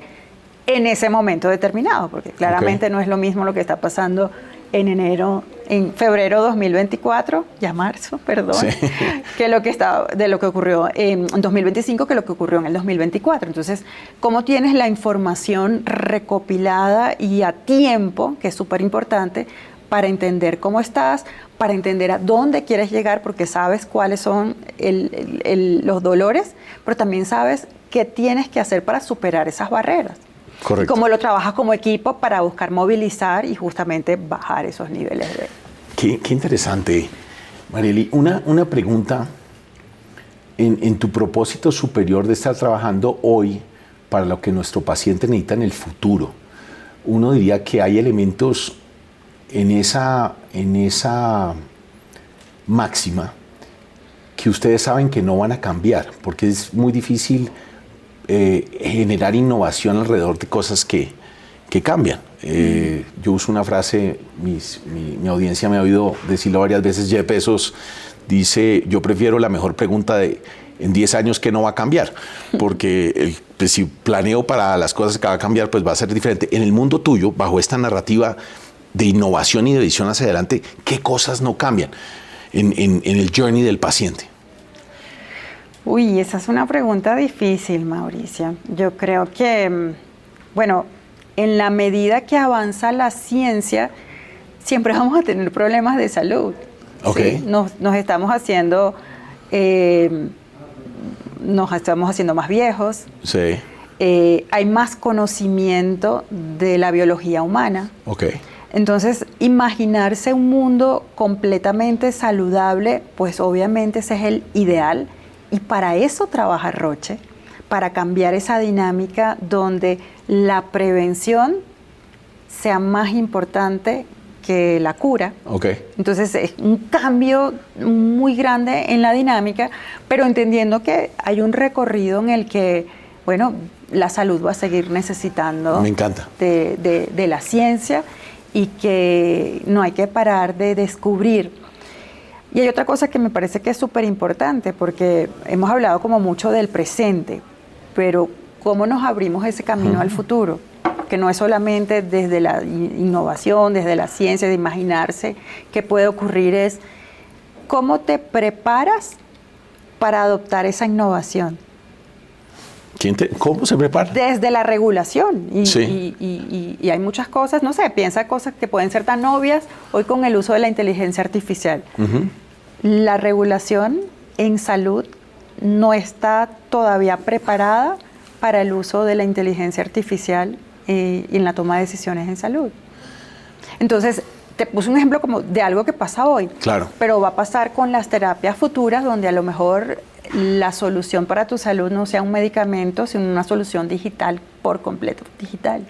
en ese momento determinado, porque claramente no es lo mismo lo que está pasando en febrero 2024, ya marzo, perdón, sí, que lo que ocurrió en 2025 que lo que ocurrió en el 2024. Entonces, ¿cómo tienes la información recopilada y a tiempo, que es súper importante, para entender cómo estás, para entender a dónde quieres llegar, porque sabes cuáles son los dolores, pero también sabes qué tienes que hacer para superar esas barreras? Correcto. Y cómo lo trabajas como equipo para buscar movilizar y justamente bajar esos niveles de... Qué interesante, Marieli. Una pregunta. En tu propósito superior de estar trabajando hoy para lo que nuestro paciente necesita en el futuro, uno diría que hay elementos en esa máxima que ustedes saben que no van a cambiar, porque es muy difícil generar innovación alrededor de cosas que cambian. Yo uso una frase, mi audiencia me ha oído decirlo varias veces. Jeff Bezos dice: yo prefiero la mejor pregunta en 10 años que no va a cambiar, porque pues, si planeo para las cosas que va a cambiar, pues va a ser diferente. En el mundo tuyo, bajo esta narrativa de innovación y de visión hacia adelante, ¿qué cosas no cambian en el journey del paciente? Uy, esa es una pregunta difícil, Mauricio. Yo creo que, en la medida que avanza la ciencia, siempre vamos a tener problemas de salud. Okay. ¿Sí? Nos estamos haciendo más viejos. Sí. Hay más conocimiento de la biología humana. Okay. Entonces, imaginarse un mundo completamente saludable, pues obviamente ese es el ideal. Y para eso trabaja Roche, para cambiar esa dinámica donde la prevención sea más importante que la cura. Okay. Entonces es un cambio muy grande en la dinámica, pero entendiendo que hay un recorrido en el que, la salud va a seguir necesitando. Me encanta. De la ciencia, y que no hay que parar de descubrir. Y hay otra cosa que me parece que es súper importante, porque hemos hablado como mucho del presente, pero ¿cómo nos abrimos ese camino al futuro? Que no es solamente desde la innovación, desde la ciencia, de imaginarse qué puede ocurrir, es cómo te preparas para adoptar esa innovación. ¿Cómo se prepara? Desde la regulación. Sí. Y hay muchas cosas, piensa cosas que pueden ser tan obvias hoy con el uso de la inteligencia artificial. La regulación en salud no está todavía preparada para el uso de la inteligencia artificial y en la toma de decisiones en salud. Entonces, te puse un ejemplo como de algo que pasa hoy, Claro. pero va a pasar con las terapias futuras, donde a lo mejor la solución para tu salud no sea un medicamento, sino una solución digital, por completo digital.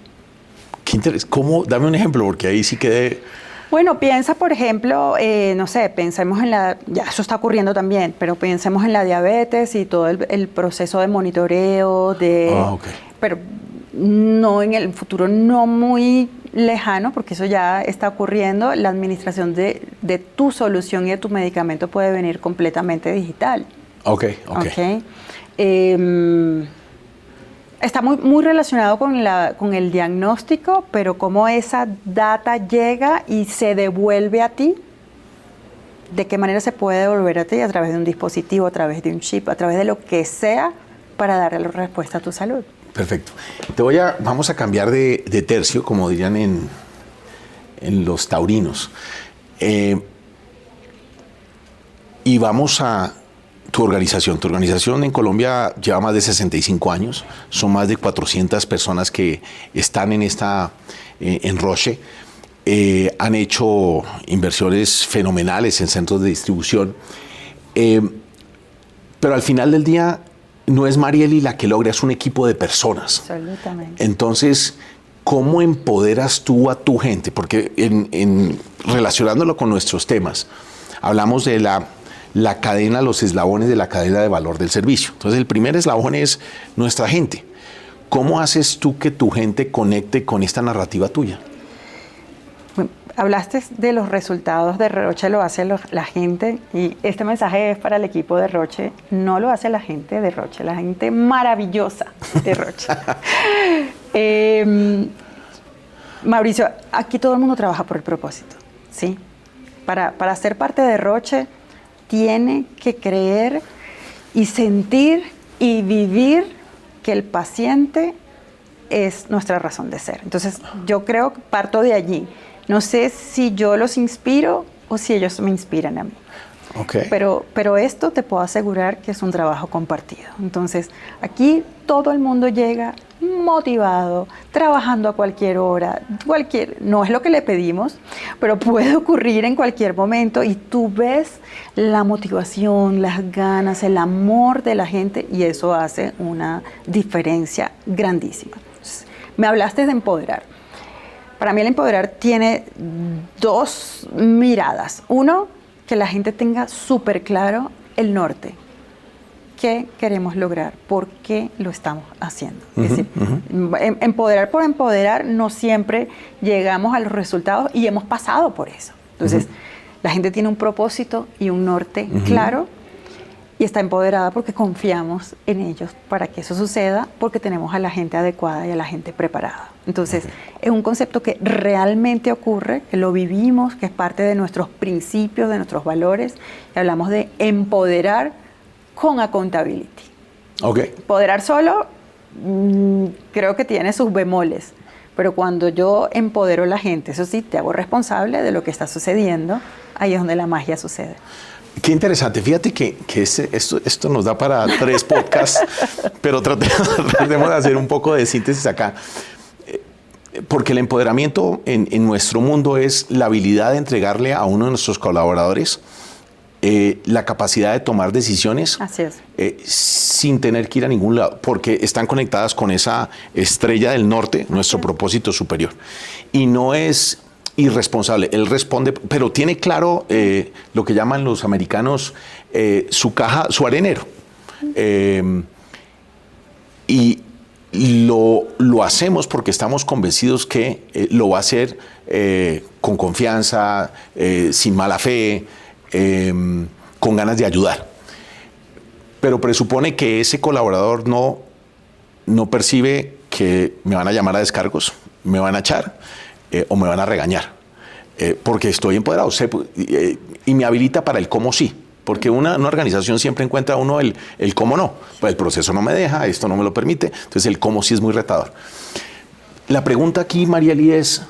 Qué ¿Cómo? Dame un ejemplo, porque ahí sí quedé... Bueno, piensa, por ejemplo, no sé, pensemos en ya eso está ocurriendo también, pero pensemos en la diabetes y todo el proceso de monitoreo, pero no en el futuro no muy lejano, porque eso ya está ocurriendo, la administración de tu solución y de tu medicamento puede venir completamente digital. Ok. Está muy relacionado con el diagnóstico, pero cómo esa data llega y se devuelve a ti, de qué manera se puede devolver a ti a través de un dispositivo, a través de un chip, a través de lo que sea para darle la respuesta a tu salud. Perfecto. Vamos a cambiar de tercio, como dirían en los taurinos. Y vamos a tu organización. Tu organización en Colombia lleva más de 65 años. Son más de 400 personas que están en Roche. Han hecho inversiones fenomenales en centros de distribución. Pero al final del día, no es Mariely la que logra, es un equipo de personas. Absolutamente. Entonces, ¿cómo empoderas tú a tu gente? Porque relacionándolo con nuestros temas, hablamos de la cadena, los eslabones de la cadena de valor del servicio. Entonces, el primer eslabón es nuestra gente. ¿Cómo haces tú que tu gente conecte con esta narrativa tuya? Hablaste de los resultados de Roche, lo hace la gente, y este mensaje es para el equipo de Roche. No lo hace la gente de Roche, la gente maravillosa de Roche. Mauricio, aquí todo el mundo trabaja por el propósito, ¿sí? Para ser parte de Roche, tiene que creer y sentir y vivir que el paciente es nuestra razón de ser. Entonces, yo creo que parto de allí. No sé si yo los inspiro o si ellos me inspiran a mí. Okay. Pero esto te puedo asegurar que es un trabajo compartido. Entonces, aquí todo el mundo llega motivado, trabajando a cualquier hora, no es lo que le pedimos, pero puede ocurrir en cualquier momento y tú ves la motivación, las ganas, el amor de la gente y eso hace una diferencia grandísima. Entonces, me hablaste de empoderar. Para mí el empoderar tiene dos miradas. Uno, que la gente tenga súper claro el norte. ¿Qué queremos lograr? ¿Por qué lo estamos haciendo? Es decir, empoderar por empoderar, no siempre llegamos a los resultados y hemos pasado por eso. Entonces, la gente tiene un propósito y un norte claro y está empoderada porque confiamos en ellos para que eso suceda, porque tenemos a la gente adecuada y a la gente preparada. Entonces, es un concepto que realmente ocurre, que lo vivimos, que es parte de nuestros principios, de nuestros valores. Y hablamos de empoderar con accountability. Okay. Empoderar solo, creo que tiene sus bemoles. Pero cuando yo empodero a la gente, eso sí, te hago responsable de lo que está sucediendo, ahí es donde la magia sucede. Qué interesante. Fíjate que esto nos da para 3 podcasts, pero tratemos de hacer un poco de síntesis acá. Porque el empoderamiento en nuestro mundo es la habilidad de entregarle a uno de nuestros colaboradores la capacidad de tomar decisiones. Así es. Sin tener que ir a ningún lado, porque están conectadas con esa estrella del norte, nuestro propósito superior. Y no es irresponsable, él responde, pero tiene claro lo que llaman los americanos su caja, su arenero. Y lo hacemos porque estamos convencidos que lo va a hacer con confianza, sin mala fe, con ganas de ayudar. Pero presupone que ese colaborador no percibe que me van a llamar a descargos, me van a echar o me van a regañar, porque estoy empoderado y me habilita para el cómo sí. Porque una organización siempre encuentra uno el cómo no. Pues el proceso no me deja, esto no me lo permite. Entonces el cómo sí es muy retador. La pregunta aquí, Mariely, es,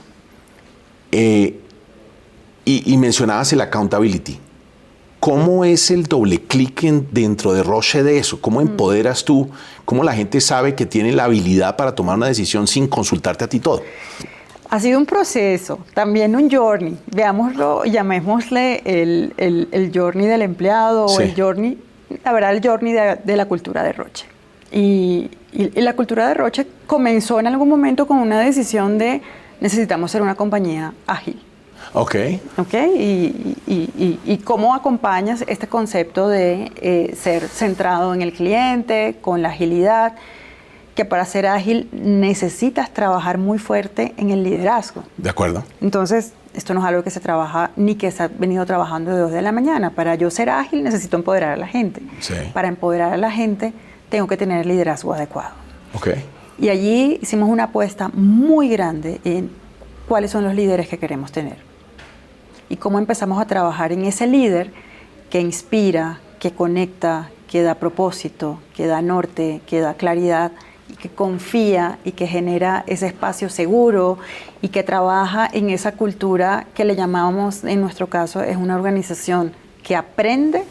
y mencionabas el accountability. ¿Cómo es el doble clic dentro de Roche de eso? ¿Cómo empoderas tú? ¿Cómo la gente sabe que tiene la habilidad para tomar una decisión sin consultarte a ti todo? Ha sido un proceso, también un journey. Veámoslo, llamémosle el journey del empleado o el journey, la verdad, el journey de la cultura de Roche. Y la cultura de Roche comenzó en algún momento con una decisión de necesitamos ser una compañía ágil. Ok. Y cómo acompañas este concepto de ser centrado en el cliente, con la agilidad, que para ser ágil necesitas trabajar muy fuerte en el liderazgo. De acuerdo. Entonces, esto no es algo que se trabaja ni que se ha venido trabajando de 2 de la mañana. Para yo ser ágil necesito empoderar a la gente. Sí. Para empoderar a la gente tengo que tener el liderazgo adecuado. Ok. Y allí hicimos una apuesta muy grande en cuáles son los líderes que queremos tener. Y cómo empezamos a trabajar en ese líder que inspira, que conecta, que da propósito, que da norte, que da claridad, y que confía y que genera ese espacio seguro y que trabaja en esa cultura que le llamamos, en nuestro caso, es una organización que aprende,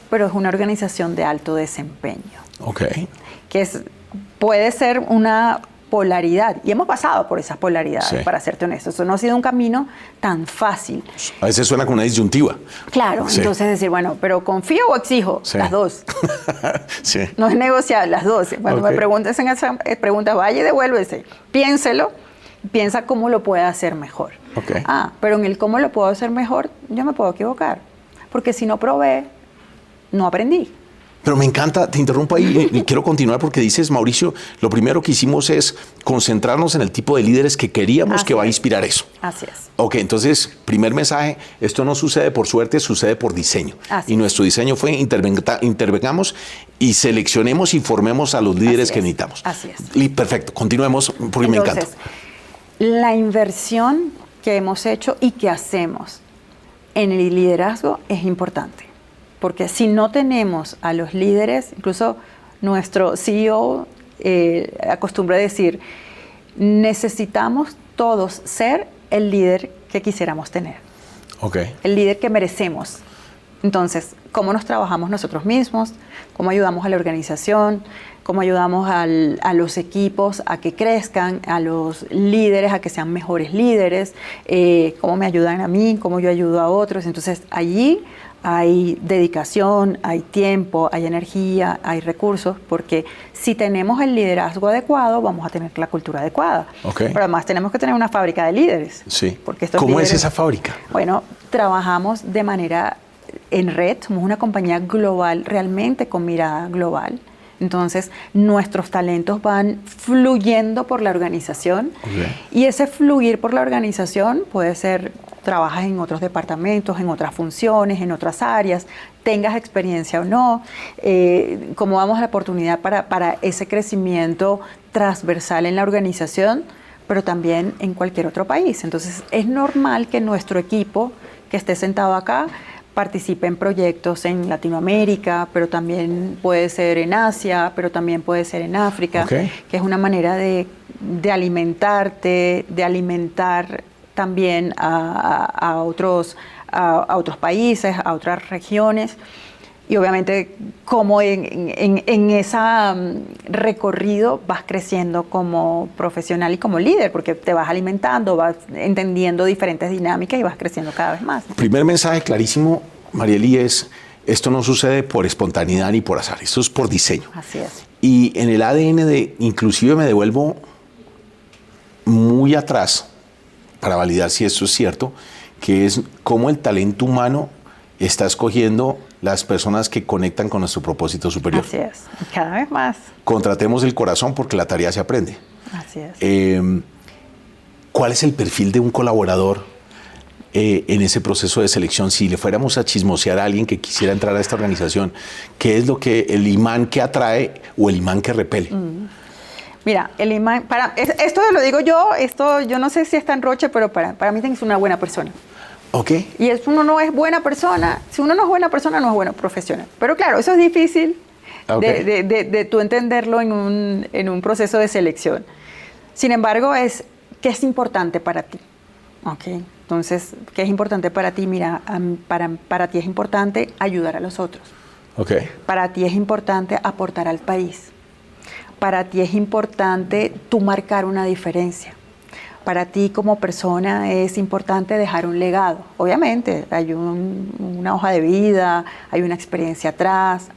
pero es una organización de alto desempeño. Ok. Que puede ser una polaridad, y hemos pasado por esas polaridades, para serte honesto. Eso no ha sido un camino tan fácil. A veces suena como una disyuntiva. Claro, entonces decir, bueno, pero ¿confío o exijo? Las dos. Sí. No es negociable, las dos. Cuando me preguntes en esa pregunta, vaya y devuélvese, piénselo, piensa cómo lo puede hacer mejor. Okay. Pero en el cómo lo puedo hacer mejor, yo me puedo equivocar, porque si no probé, no aprendí. Pero me encanta, te interrumpo ahí y quiero continuar porque dices, Mauricio, lo primero que hicimos es concentrarnos en el tipo de líderes que queríamos que va a inspirar eso. Así es. Ok, entonces, primer mensaje, esto no sucede por suerte, sucede por diseño. Y nuestro diseño fue intervengamos y seleccionemos y formemos a los líderes que necesitamos. Así es. Y perfecto, continuemos porque me encanta. La inversión que hemos hecho y que hacemos en el liderazgo es importante. Porque si no tenemos a los líderes, incluso nuestro CEO acostumbra a decir, necesitamos todos ser el líder que quisiéramos tener. Okay. El líder que merecemos. Entonces, ¿cómo nos trabajamos nosotros mismos? ¿Cómo ayudamos a la organización? ¿Cómo ayudamos a los equipos a que crezcan? A los líderes a que sean mejores líderes. ¿Cómo me ayudan a mí? ¿Cómo yo ayudo a otros? Entonces, allí hay dedicación, hay tiempo, hay energía, hay recursos, porque si tenemos el liderazgo adecuado, vamos a tener la cultura adecuada. Okay. Pero además tenemos que tener una fábrica de líderes. Sí. Porque estos ¿Cómo líderes, es esa fábrica? Bueno, trabajamos de manera en red, somos una compañía global, realmente con mirada global. Entonces, nuestros talentos van fluyendo por la organización. Okay. Y ese fluir por la organización puede ser, trabajas en otros departamentos, en otras funciones, en otras áreas, tengas experiencia o no, cómo damos la oportunidad para ese crecimiento transversal en la organización, pero también en cualquier otro país. Entonces, es normal que nuestro equipo que esté sentado acá participe en proyectos en Latinoamérica, pero también puede ser en Asia, pero también puede ser en África, Okay. que es una manera de alimentarte, de alimentar también a otros países, a otras regiones. Y obviamente, como en ese recorrido vas creciendo como profesional y como líder, porque te vas alimentando, vas entendiendo diferentes dinámicas y vas creciendo cada vez más. Primer mensaje clarísimo, Marieli, es esto no sucede por espontaneidad ni por azar, esto es por diseño. Así es. Y en el ADN inclusive me devuelvo muy atrás para validar si esto es cierto, que es cómo el talento humano está escogiendo las personas que conectan con nuestro propósito superior. Así es, cada vez más. Contratemos el corazón porque la tarea se aprende. Así es. ¿Cuál es el perfil de un colaborador en ese proceso de selección? Si le fuéramos a chismosear a alguien que quisiera entrar a esta organización, ¿qué es lo que el imán que atrae o el imán que repele? Mira, el imán, esto lo digo yo, yo no sé si está en Roche, pero para mí tiene que ser una buena persona. Okay. Y uno no es buena persona, si uno no es buena persona, no es buena profesional. Pero claro, eso es difícil de tú entenderlo en un proceso de selección. Sin embargo, ¿qué es importante para ti? Okay. Entonces, ¿qué es importante para ti? Mira, para ti es importante ayudar a los otros. Okay. Para ti es importante aportar al país. Para ti es importante tú marcar una diferencia. Para ti como persona es importante dejar un legado. Obviamente, hay una hoja de vida, hay una experiencia atrás,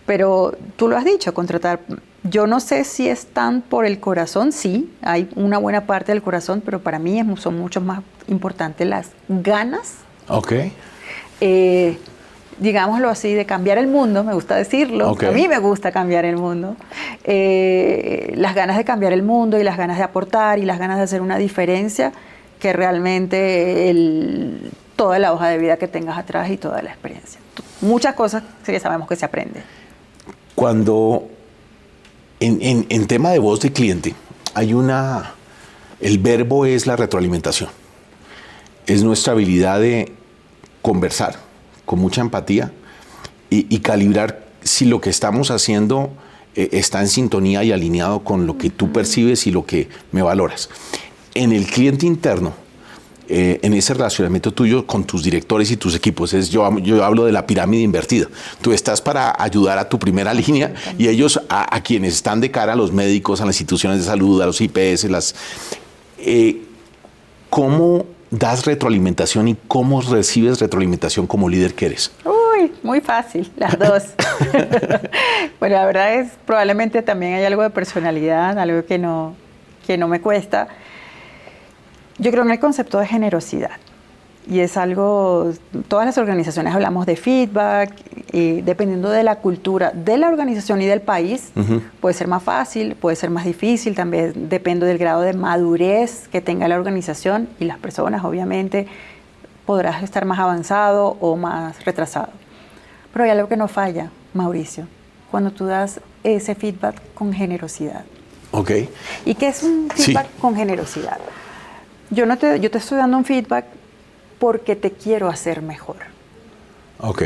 pero tú lo has dicho, contratar. Yo no sé si es tan por el corazón, sí, hay una buena parte del corazón, pero para mí son mucho más importantes las ganas. Ok. Digámoslo así, de cambiar el mundo, me gusta decirlo. Okay. A mí me gusta cambiar el mundo. Las ganas de cambiar el mundo y las ganas de aportar y las ganas de hacer una diferencia que realmente toda la hoja de vida que tengas atrás y toda la experiencia. Muchas cosas que sabemos que se aprenden. Cuando en tema de voz de cliente, el verbo es la retroalimentación. Es nuestra habilidad de conversar con mucha empatía y calibrar si lo que estamos haciendo está en sintonía y alineado con lo que tú percibes y lo que me valoras. En el cliente interno, en ese relacionamiento tuyo con tus directores y tus equipos, yo hablo de la pirámide invertida. Tú estás para ayudar a tu primera línea y ellos a quienes están de cara a los médicos, a las instituciones de salud, a los IPS, ¿cómo das retroalimentación y cómo recibes retroalimentación como líder que eres? Uy, muy fácil, las dos. Bueno, la verdad es probablemente también hay algo de personalidad, algo que no me cuesta. Yo creo en el concepto de generosidad. Y es algo, todas las organizaciones hablamos de feedback, y dependiendo de la cultura de la organización y del país, puede ser más fácil, puede ser más difícil, también depende del grado de madurez que tenga la organización y las personas, obviamente, podrás estar más avanzado o más retrasado. Pero hay algo que no falla, Mauricio, cuando tú das ese feedback con generosidad. Ok. ¿Y qué es un feedback con generosidad? Yo te estoy dando un feedback porque te quiero hacer mejor. Ok.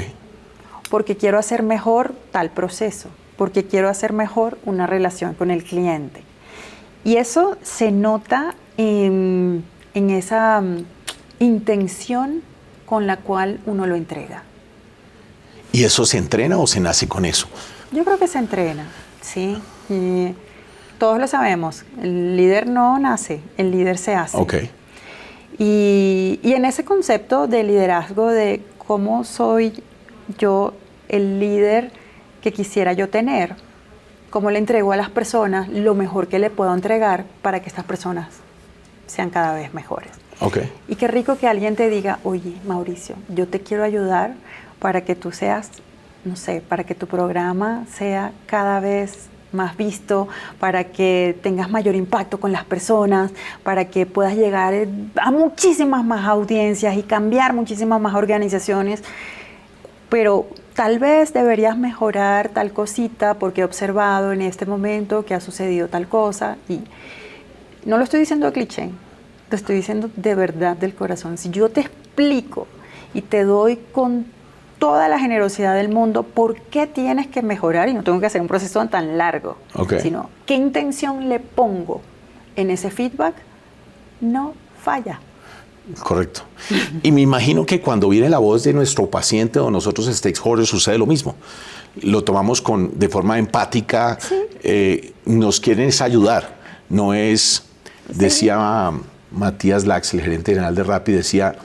Porque quiero hacer mejor tal proceso, porque quiero hacer mejor una relación con el cliente. Y eso se nota en esa intención con la cual uno lo entrega. ¿Y eso se entrena o se nace con eso? Yo creo que se entrena, sí. Y todos lo sabemos, el líder no nace, el líder se hace. Ok. Y en ese concepto de liderazgo, de cómo soy yo el líder que quisiera yo tener, cómo le entrego a las personas lo mejor que le puedo entregar para que estas personas sean cada vez mejores. Okay. Y qué rico que alguien te diga, oye, Mauricio, yo te quiero ayudar para que tú seas, no sé, para que tu programa sea cada vez más visto, para que tengas mayor impacto con las personas, para que puedas llegar a muchísimas más audiencias y cambiar muchísimas más organizaciones. Pero tal vez deberías mejorar tal cosita porque he observado en este momento que ha sucedido tal cosa. Y no lo estoy diciendo de cliché, te estoy diciendo de verdad del corazón. Si yo te explico y te doy con toda la generosidad del mundo por qué tienes que mejorar, y no tengo que hacer un proceso tan largo, sino qué intención le pongo en ese feedback, no falla. Correcto. Y me imagino que cuando viene la voz de nuestro paciente o nosotros stakeholders sucede lo mismo. Lo tomamos de forma empática, sí. Nos quieren ayudar, no es, decía Matías Lax, el gerente general de Rappi, decía,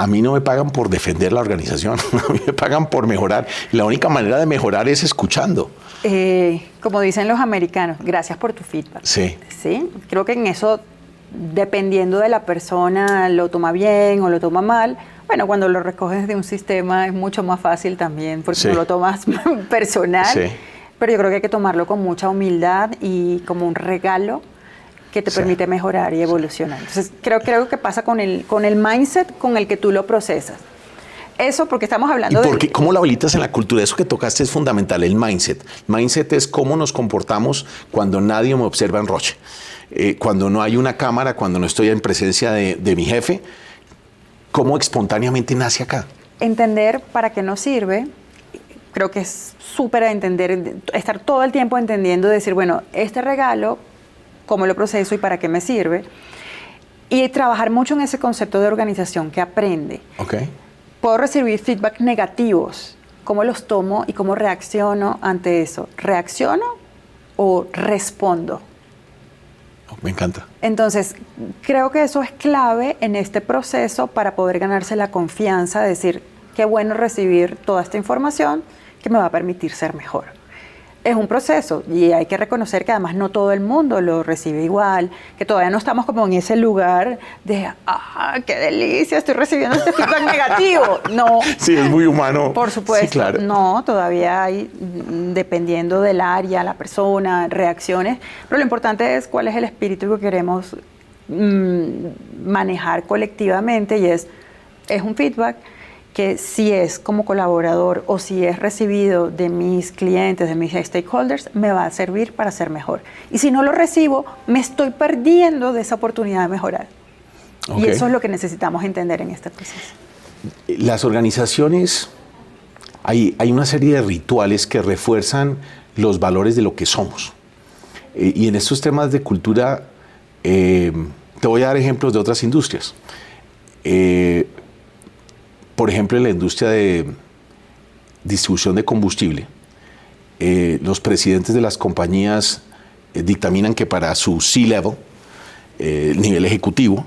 a mí no me pagan por defender la organización, a mí me pagan por mejorar. Y la única manera de mejorar es escuchando. Como dicen los americanos, gracias por tu feedback. Sí. Sí, creo que en eso, dependiendo de la persona, lo toma bien o lo toma mal. Bueno, cuando lo recoges de un sistema es mucho más fácil también, porque sí. no lo tomas personal. Sí. Pero yo creo que hay que tomarlo con mucha humildad y como un regalo que te permite mejorar y evolucionar. Entonces, creo que pasa con el mindset con el que tú lo procesas. Eso porque estamos hablando de... ¿Cómo lo habilitas en la cultura? Eso que tocaste es fundamental, el mindset. Mindset es cómo nos comportamos cuando nadie me observa en Roche. Cuando no hay una cámara, cuando no estoy en presencia de mi jefe. ¿Cómo espontáneamente nace acá? Entender para qué nos sirve. Creo que es súper entender, estar todo el tiempo entendiendo, decir, bueno, este regalo, cómo lo proceso y para qué me sirve. Y trabajar mucho en ese concepto de organización que aprende. Okay. Puedo recibir feedback negativos. ¿Cómo los tomo y cómo reacciono ante eso? ¿Reacciono o respondo? Me encanta. Entonces, creo que eso es clave en este proceso para poder ganarse la confianza de decir, qué bueno recibir toda esta información que me va a permitir ser mejor. Es un proceso y hay que reconocer que además no todo el mundo lo recibe igual, que todavía no estamos como en ese lugar de, qué delicia, estoy recibiendo este feedback negativo. No. Sí, es muy humano. Por supuesto. Sí, claro. No, todavía hay, dependiendo del área, la persona, reacciones, pero lo importante es cuál es el espíritu que queremos manejar colectivamente y es un feedback que si es como colaborador o si es recibido de mis clientes, de mis stakeholders, me va a servir para ser mejor. Y si no lo recibo, me estoy perdiendo de esa oportunidad de mejorar. Okay. Y eso es lo que necesitamos entender en este proceso. Las organizaciones, hay una serie de rituales que refuerzan los valores de lo que somos. Y en estos temas de cultura, te voy a dar ejemplos de otras industrias. Por ejemplo, en la industria de distribución de combustible, los presidentes de las compañías dictaminan que para su C-level, el nivel ejecutivo,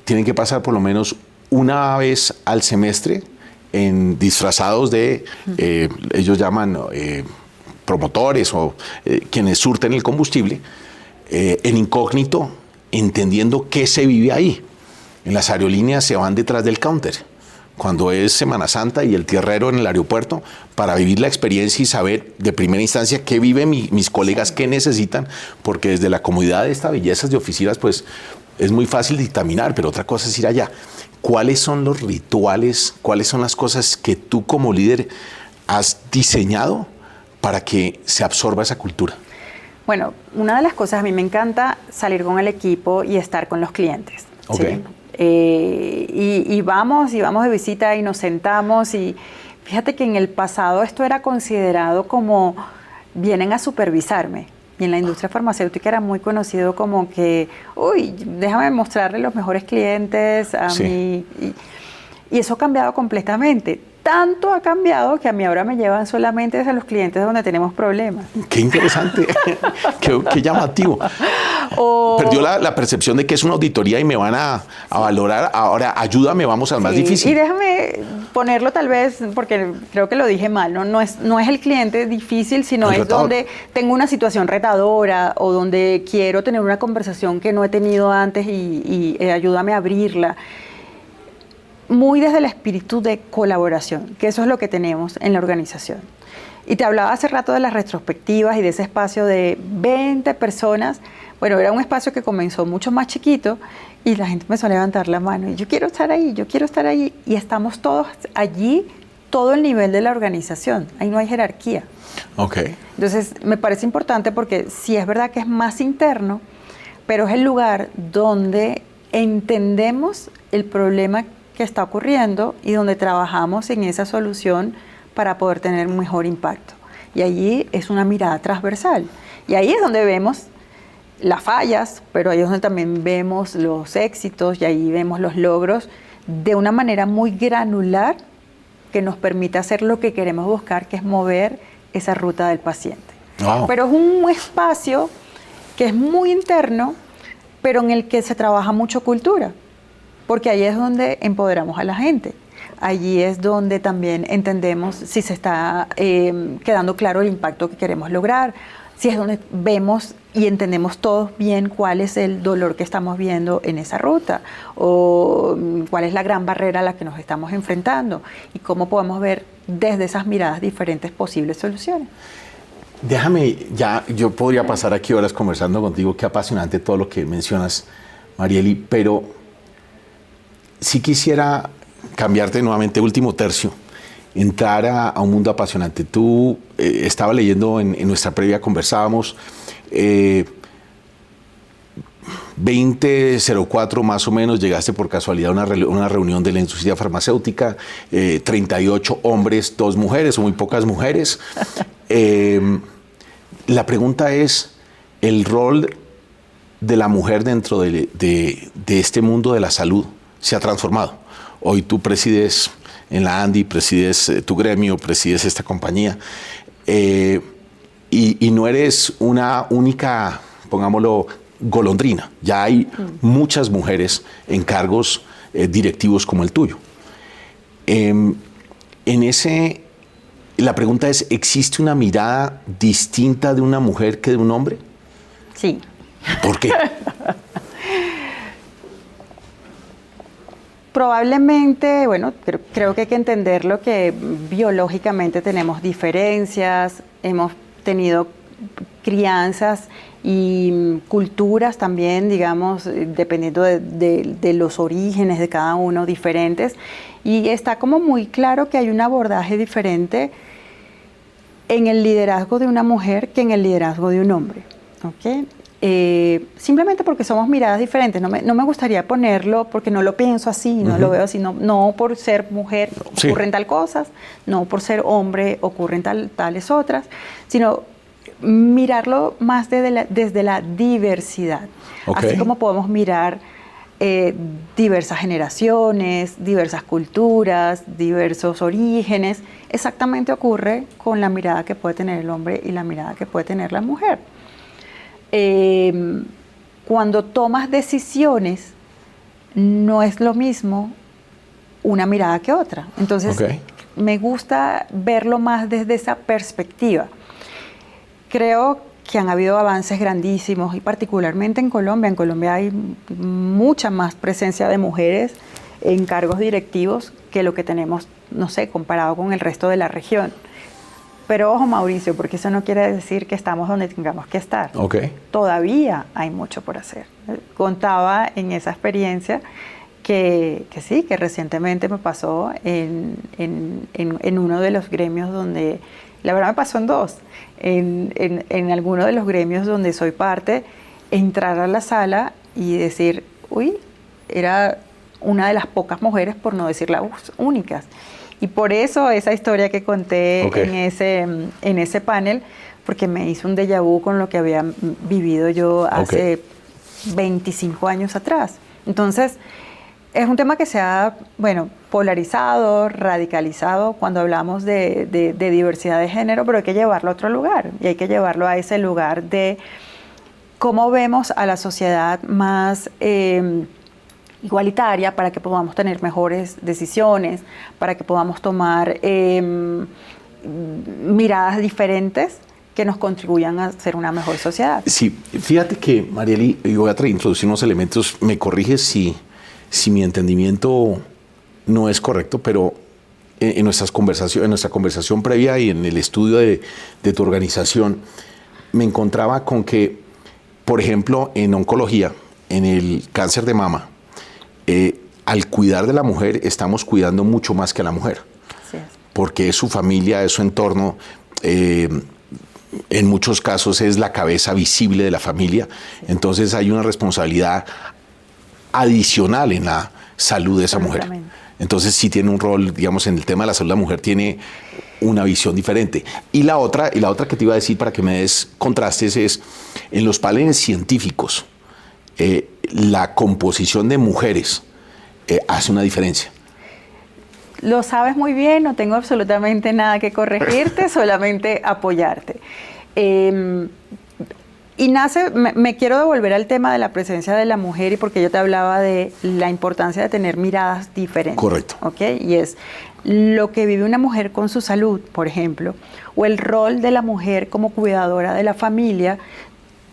tienen que pasar por lo menos una vez al semestre disfrazados de, ellos llaman promotores o quienes surten el combustible, en incógnito, entendiendo qué se vive ahí. En las aerolíneas se van detrás del counter cuando es Semana Santa y el tierrero en el aeropuerto, para vivir la experiencia y saber de primera instancia qué viven mis colegas, qué necesitan, porque desde la comodidad de estas bellezas de oficinas, pues es muy fácil dictaminar, pero otra cosa es ir allá. ¿Cuáles son los rituales, cuáles son las cosas que tú como líder has diseñado para que se absorba esa cultura? Bueno, una de las cosas, a mí me encanta salir con el equipo y estar con los clientes. Okay. ¿Sí? Y vamos de visita y nos sentamos y fíjate que en el pasado esto era considerado como vienen a supervisarme y en la industria farmacéutica era muy conocido como que déjame mostrarle los mejores clientes a mí y eso ha cambiado completamente. Tanto ha cambiado que a mí ahora me llevan solamente a los clientes donde tenemos problemas. ¡Qué interesante! qué llamativo! Perdió la percepción de que es una auditoría y me van a valorar. Ahora, ayúdame, vamos al más difícil. Y déjame ponerlo tal vez, porque creo que lo dije mal, no es el cliente difícil, sino es donde tengo una situación retadora o donde quiero tener una conversación que no he tenido antes y ayúdame a abrirla. Muy desde el espíritu de colaboración, que eso es lo que tenemos en la organización. Y te hablaba hace rato de las retrospectivas y de ese espacio de 20 personas. Bueno, era un espacio que comenzó mucho más chiquito y la gente empezó a levantar la mano. Y yo quiero estar ahí, yo quiero estar allí. Y estamos todos allí, todo el nivel de la organización. Ahí no hay jerarquía. Okay. Entonces, me parece importante porque sí es verdad que es más interno, pero es el lugar donde entendemos el problema que está ocurriendo y donde trabajamos en esa solución para poder tener un mejor impacto. Y allí es una mirada transversal. Y ahí es donde vemos las fallas, pero ahí es donde también vemos los éxitos y ahí vemos los logros de una manera muy granular que nos permite hacer lo que queremos buscar, que es mover esa ruta del paciente. Wow. Pero es un espacio que es muy interno, pero en el que se trabaja mucho cultura. Porque ahí es donde empoderamos a la gente. Allí es donde también entendemos si se está quedando claro el impacto que queremos lograr, si es donde vemos y entendemos todos bien cuál es el dolor que estamos viendo en esa ruta o cuál es la gran barrera a la que nos estamos enfrentando y cómo podemos ver desde esas miradas diferentes posibles soluciones. Déjame, yo podría pasar aquí horas conversando contigo, qué apasionante todo lo que mencionas, Marieli, pero sí quisiera cambiarte nuevamente, último tercio, entrar a un mundo apasionante. Tú estaba leyendo en nuestra previa, conversábamos, 2004 más o menos, llegaste por casualidad a una reunión de la industria farmacéutica, 38 hombres, 2 mujeres, o muy pocas mujeres. La pregunta es, el rol de la mujer dentro de este mundo de la salud se ha transformado. Hoy tú presides en la ANDI, presides tu gremio, presides esta compañía, y no eres una única, pongámoslo, golondrina. Ya hay muchas mujeres en cargos directivos como el tuyo. La pregunta es, ¿existe una mirada distinta de una mujer que de un hombre? Sí. ¿Por qué? Probablemente, bueno, creo que hay que entenderlo, que biológicamente tenemos diferencias, hemos tenido crianzas y culturas también, digamos, dependiendo de los orígenes de cada uno diferentes, y está como muy claro que hay un abordaje diferente en el liderazgo de una mujer que en el liderazgo de un hombre, ¿ok? Simplemente porque somos miradas diferentes. No me gustaría ponerlo porque no lo pienso así, no lo veo así, no por ser mujer ocurren tal cosas, no por ser hombre ocurren tales otras, sino mirarlo más desde la diversidad. Okay. Así como podemos mirar diversas generaciones, diversas culturas, diversos orígenes, exactamente ocurre con la mirada que puede tener el hombre y la mirada que puede tener la mujer. Cuando tomas decisiones, no es lo mismo una mirada que otra. Entonces, me gusta verlo más desde esa perspectiva. Creo que han habido avances grandísimos, y particularmente en Colombia. En Colombia hay mucha más presencia de mujeres en cargos directivos que lo que tenemos, no sé, comparado con el resto de la región. Pero ojo, Mauricio, porque eso no quiere decir que estamos donde tengamos que estar. Todavía hay mucho por hacer. Contaba en esa experiencia que sí, que recientemente me pasó en uno de los gremios donde, la verdad me pasó en dos, en alguno de los gremios donde soy parte, entrar a la sala y decir, uy, era una de las pocas mujeres, por no decir las únicas. Y por eso esa historia que conté en ese panel, porque me hizo un déjà vu con lo que había vivido yo hace 25 años atrás. Entonces, es un tema que se ha, polarizado, radicalizado cuando hablamos de diversidad de género, pero hay que llevarlo a otro lugar. Y hay que llevarlo a ese lugar de cómo vemos a la sociedad más igualitaria, para que podamos tener mejores decisiones, para que podamos tomar miradas diferentes que nos contribuyan a ser una mejor sociedad. Sí, fíjate que, Marieli, yo voy a introducir unos elementos, me corriges si mi entendimiento no es correcto, pero en nuestra conversación previa y en el estudio de tu organización, me encontraba con que, por ejemplo, en oncología, en el cáncer de mama, al cuidar de la mujer, estamos cuidando mucho más que a la mujer. Sí. Porque es su familia, es su entorno, en muchos casos es la cabeza visible de la familia. Sí. Entonces hay una responsabilidad adicional en la salud de esa mujer. Entonces sí tiene un rol, digamos, en el tema de la salud, la mujer tiene una visión diferente. Y la otra que te iba a decir para que me des contrastes es, en los paneles científicos, la composición de mujeres hace una diferencia. Lo sabes muy bien, no tengo absolutamente nada que corregirte, solamente apoyarte. Y me quiero devolver al tema de la presencia de la mujer, y porque yo te hablaba de la importancia de tener miradas diferentes. Correcto. ¿Okay? Y es lo que vive una mujer con su salud, por ejemplo, o el rol de la mujer como cuidadora de la familia,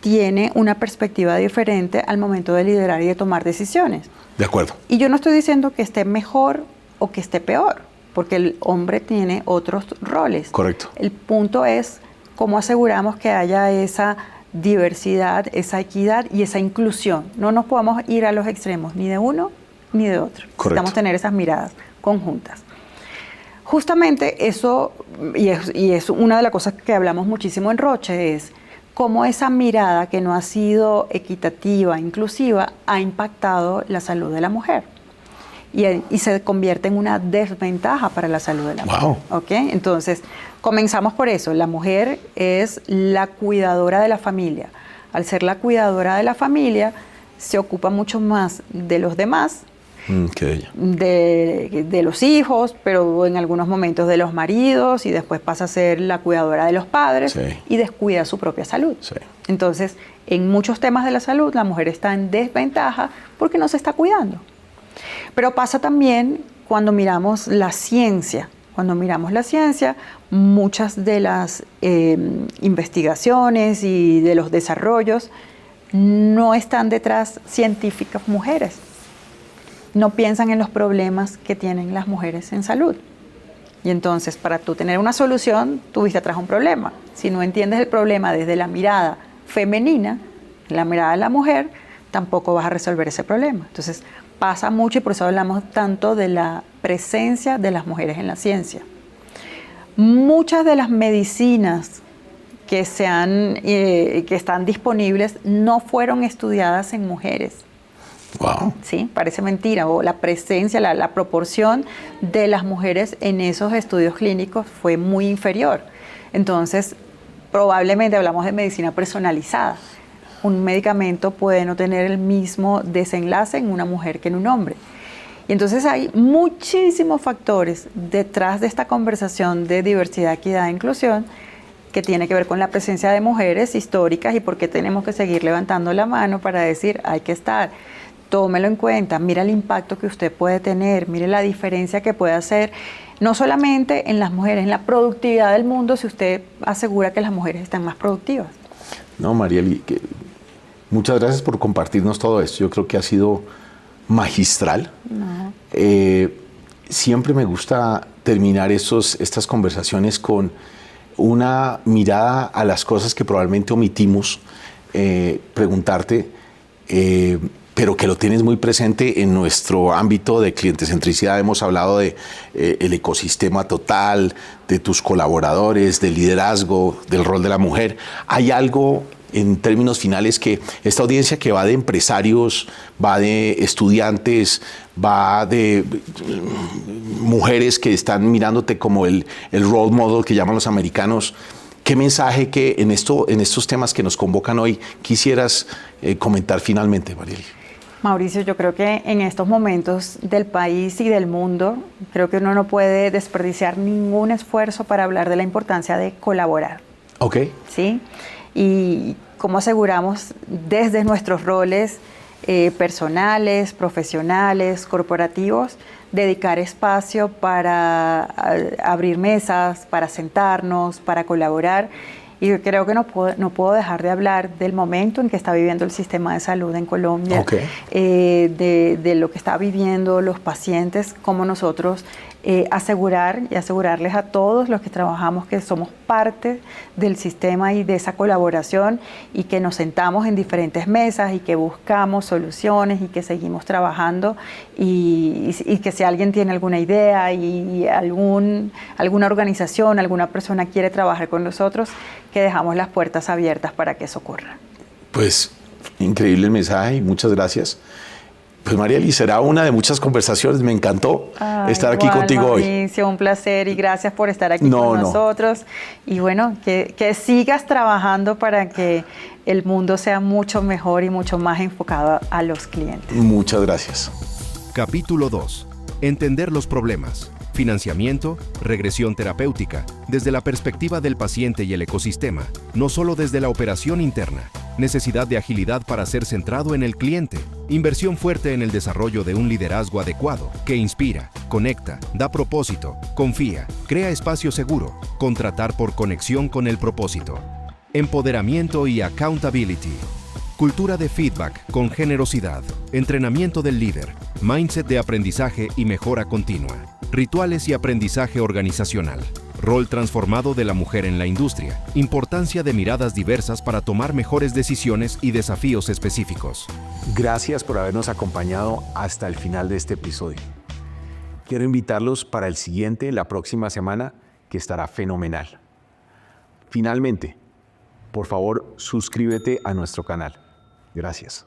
tiene una perspectiva diferente al momento de liderar y de tomar decisiones. De acuerdo. Y yo no estoy diciendo que esté mejor o que esté peor, porque el hombre tiene otros roles. Correcto. El punto es cómo aseguramos que haya esa diversidad, esa equidad y esa inclusión. No nos podemos ir a los extremos, ni de uno ni de otro. Correcto. Necesitamos tener esas miradas conjuntas. Justamente eso, y es una de las cosas que hablamos muchísimo en Roche, es cómo esa mirada que no ha sido equitativa, inclusiva, ha impactado la salud de la mujer. Y se convierte en una desventaja para la salud de la mujer. ¿Okay? Entonces, comenzamos por eso. La mujer es la cuidadora de la familia. al ser la cuidadora de la familia, se ocupa mucho más de los demás, de los hijos, pero en algunos momentos de los maridos, y después pasa a ser la cuidadora de los padres y descuida su propia salud. Entonces, en muchos temas de la salud, la mujer está en desventaja porque no se está cuidando. Pero pasa también cuando miramos la ciencia. Cuando miramos la ciencia, muchas de las investigaciones y de los desarrollos no están detrás científicas mujeres. No piensan en los problemas que tienen las mujeres en salud. Y entonces, para tú tener una solución, tuviste atrás un problema. Si no entiendes el problema desde la mirada femenina, la mirada de la mujer, tampoco vas a resolver ese problema. Entonces, pasa mucho y por eso hablamos tanto de la presencia de las mujeres en la ciencia. Muchas de las medicinas que están disponibles no fueron estudiadas en mujeres. Wow. Sí, parece mentira, o la presencia, la proporción de las mujeres en esos estudios clínicos fue muy inferior. Entonces, probablemente hablamos de medicina personalizada. Un medicamento puede no tener el mismo desenlace en una mujer que en un hombre. Y entonces hay muchísimos factores detrás de esta conversación de diversidad, equidad e inclusión que tiene que ver con la presencia de mujeres históricas y por qué tenemos que seguir levantando la mano para decir hay que estar. Tómelo en cuenta, mira el impacto que usted puede tener, mire la diferencia que puede hacer, no solamente en las mujeres, en la productividad del mundo, si usted asegura que las mujeres están más productivas. No, Marieli, muchas gracias por compartirnos todo esto. Yo creo que ha sido magistral. No. Siempre me gusta terminar estas conversaciones con una mirada a las cosas que probablemente omitimos, preguntarte, pero que lo tienes muy presente en nuestro ámbito de clientecentricidad. Hemos hablado de el ecosistema total, de tus colaboradores, del liderazgo, del rol de la mujer. ¿Hay algo en términos finales que esta audiencia que va de empresarios, va de estudiantes, va de mujeres que están mirándote como el role model que llaman los americanos, qué mensaje que en estos temas que nos convocan hoy quisieras comentar finalmente, Marieli? Mauricio, yo creo que en estos momentos del país y del mundo, creo que uno no puede desperdiciar ningún esfuerzo para hablar de la importancia de colaborar. Ok. ¿Sí? Y cómo aseguramos desde nuestros roles personales, profesionales, corporativos, dedicar espacio para abrir mesas, para sentarnos, para colaborar. Y creo que no puedo dejar de hablar del momento en que está viviendo el sistema de salud en Colombia, de lo que está viviendo los pacientes, cómo nosotros asegurarles a todos los que trabajamos que somos parte del sistema y de esa colaboración y que nos sentamos en diferentes mesas y que buscamos soluciones y que seguimos trabajando y que si alguien tiene alguna idea y alguna organización, alguna persona quiere trabajar con nosotros, que dejamos las puertas abiertas para que eso ocurra. Pues increíble el mensaje y muchas gracias. Pues Marieli, será una de muchas conversaciones. Me encantó estar aquí contigo Mauricio, hoy. Un placer y gracias por estar aquí con nosotros. Y bueno, que sigas trabajando para que el mundo sea mucho mejor y mucho más enfocado a los clientes. Muchas gracias. Capítulo 2. Entender los problemas. Financiamiento, regresión terapéutica, desde la perspectiva del paciente y el ecosistema, no solo desde la operación interna. Necesidad de agilidad para ser centrado en el cliente. Inversión fuerte en el desarrollo de un liderazgo adecuado, que inspira, conecta, da propósito, confía, crea espacio seguro. Contratar por conexión con el propósito. Empoderamiento y accountability. Cultura de feedback con generosidad. Entrenamiento del líder. Mindset de aprendizaje y mejora continua. Rituales y aprendizaje organizacional. Rol transformado de la mujer en la industria. Importancia de miradas diversas para tomar mejores decisiones y desafíos específicos. Gracias por habernos acompañado hasta el final de este episodio. Quiero invitarlos para el siguiente, la próxima semana, que estará fenomenal. Finalmente, por favor, suscríbete a nuestro canal. Gracias.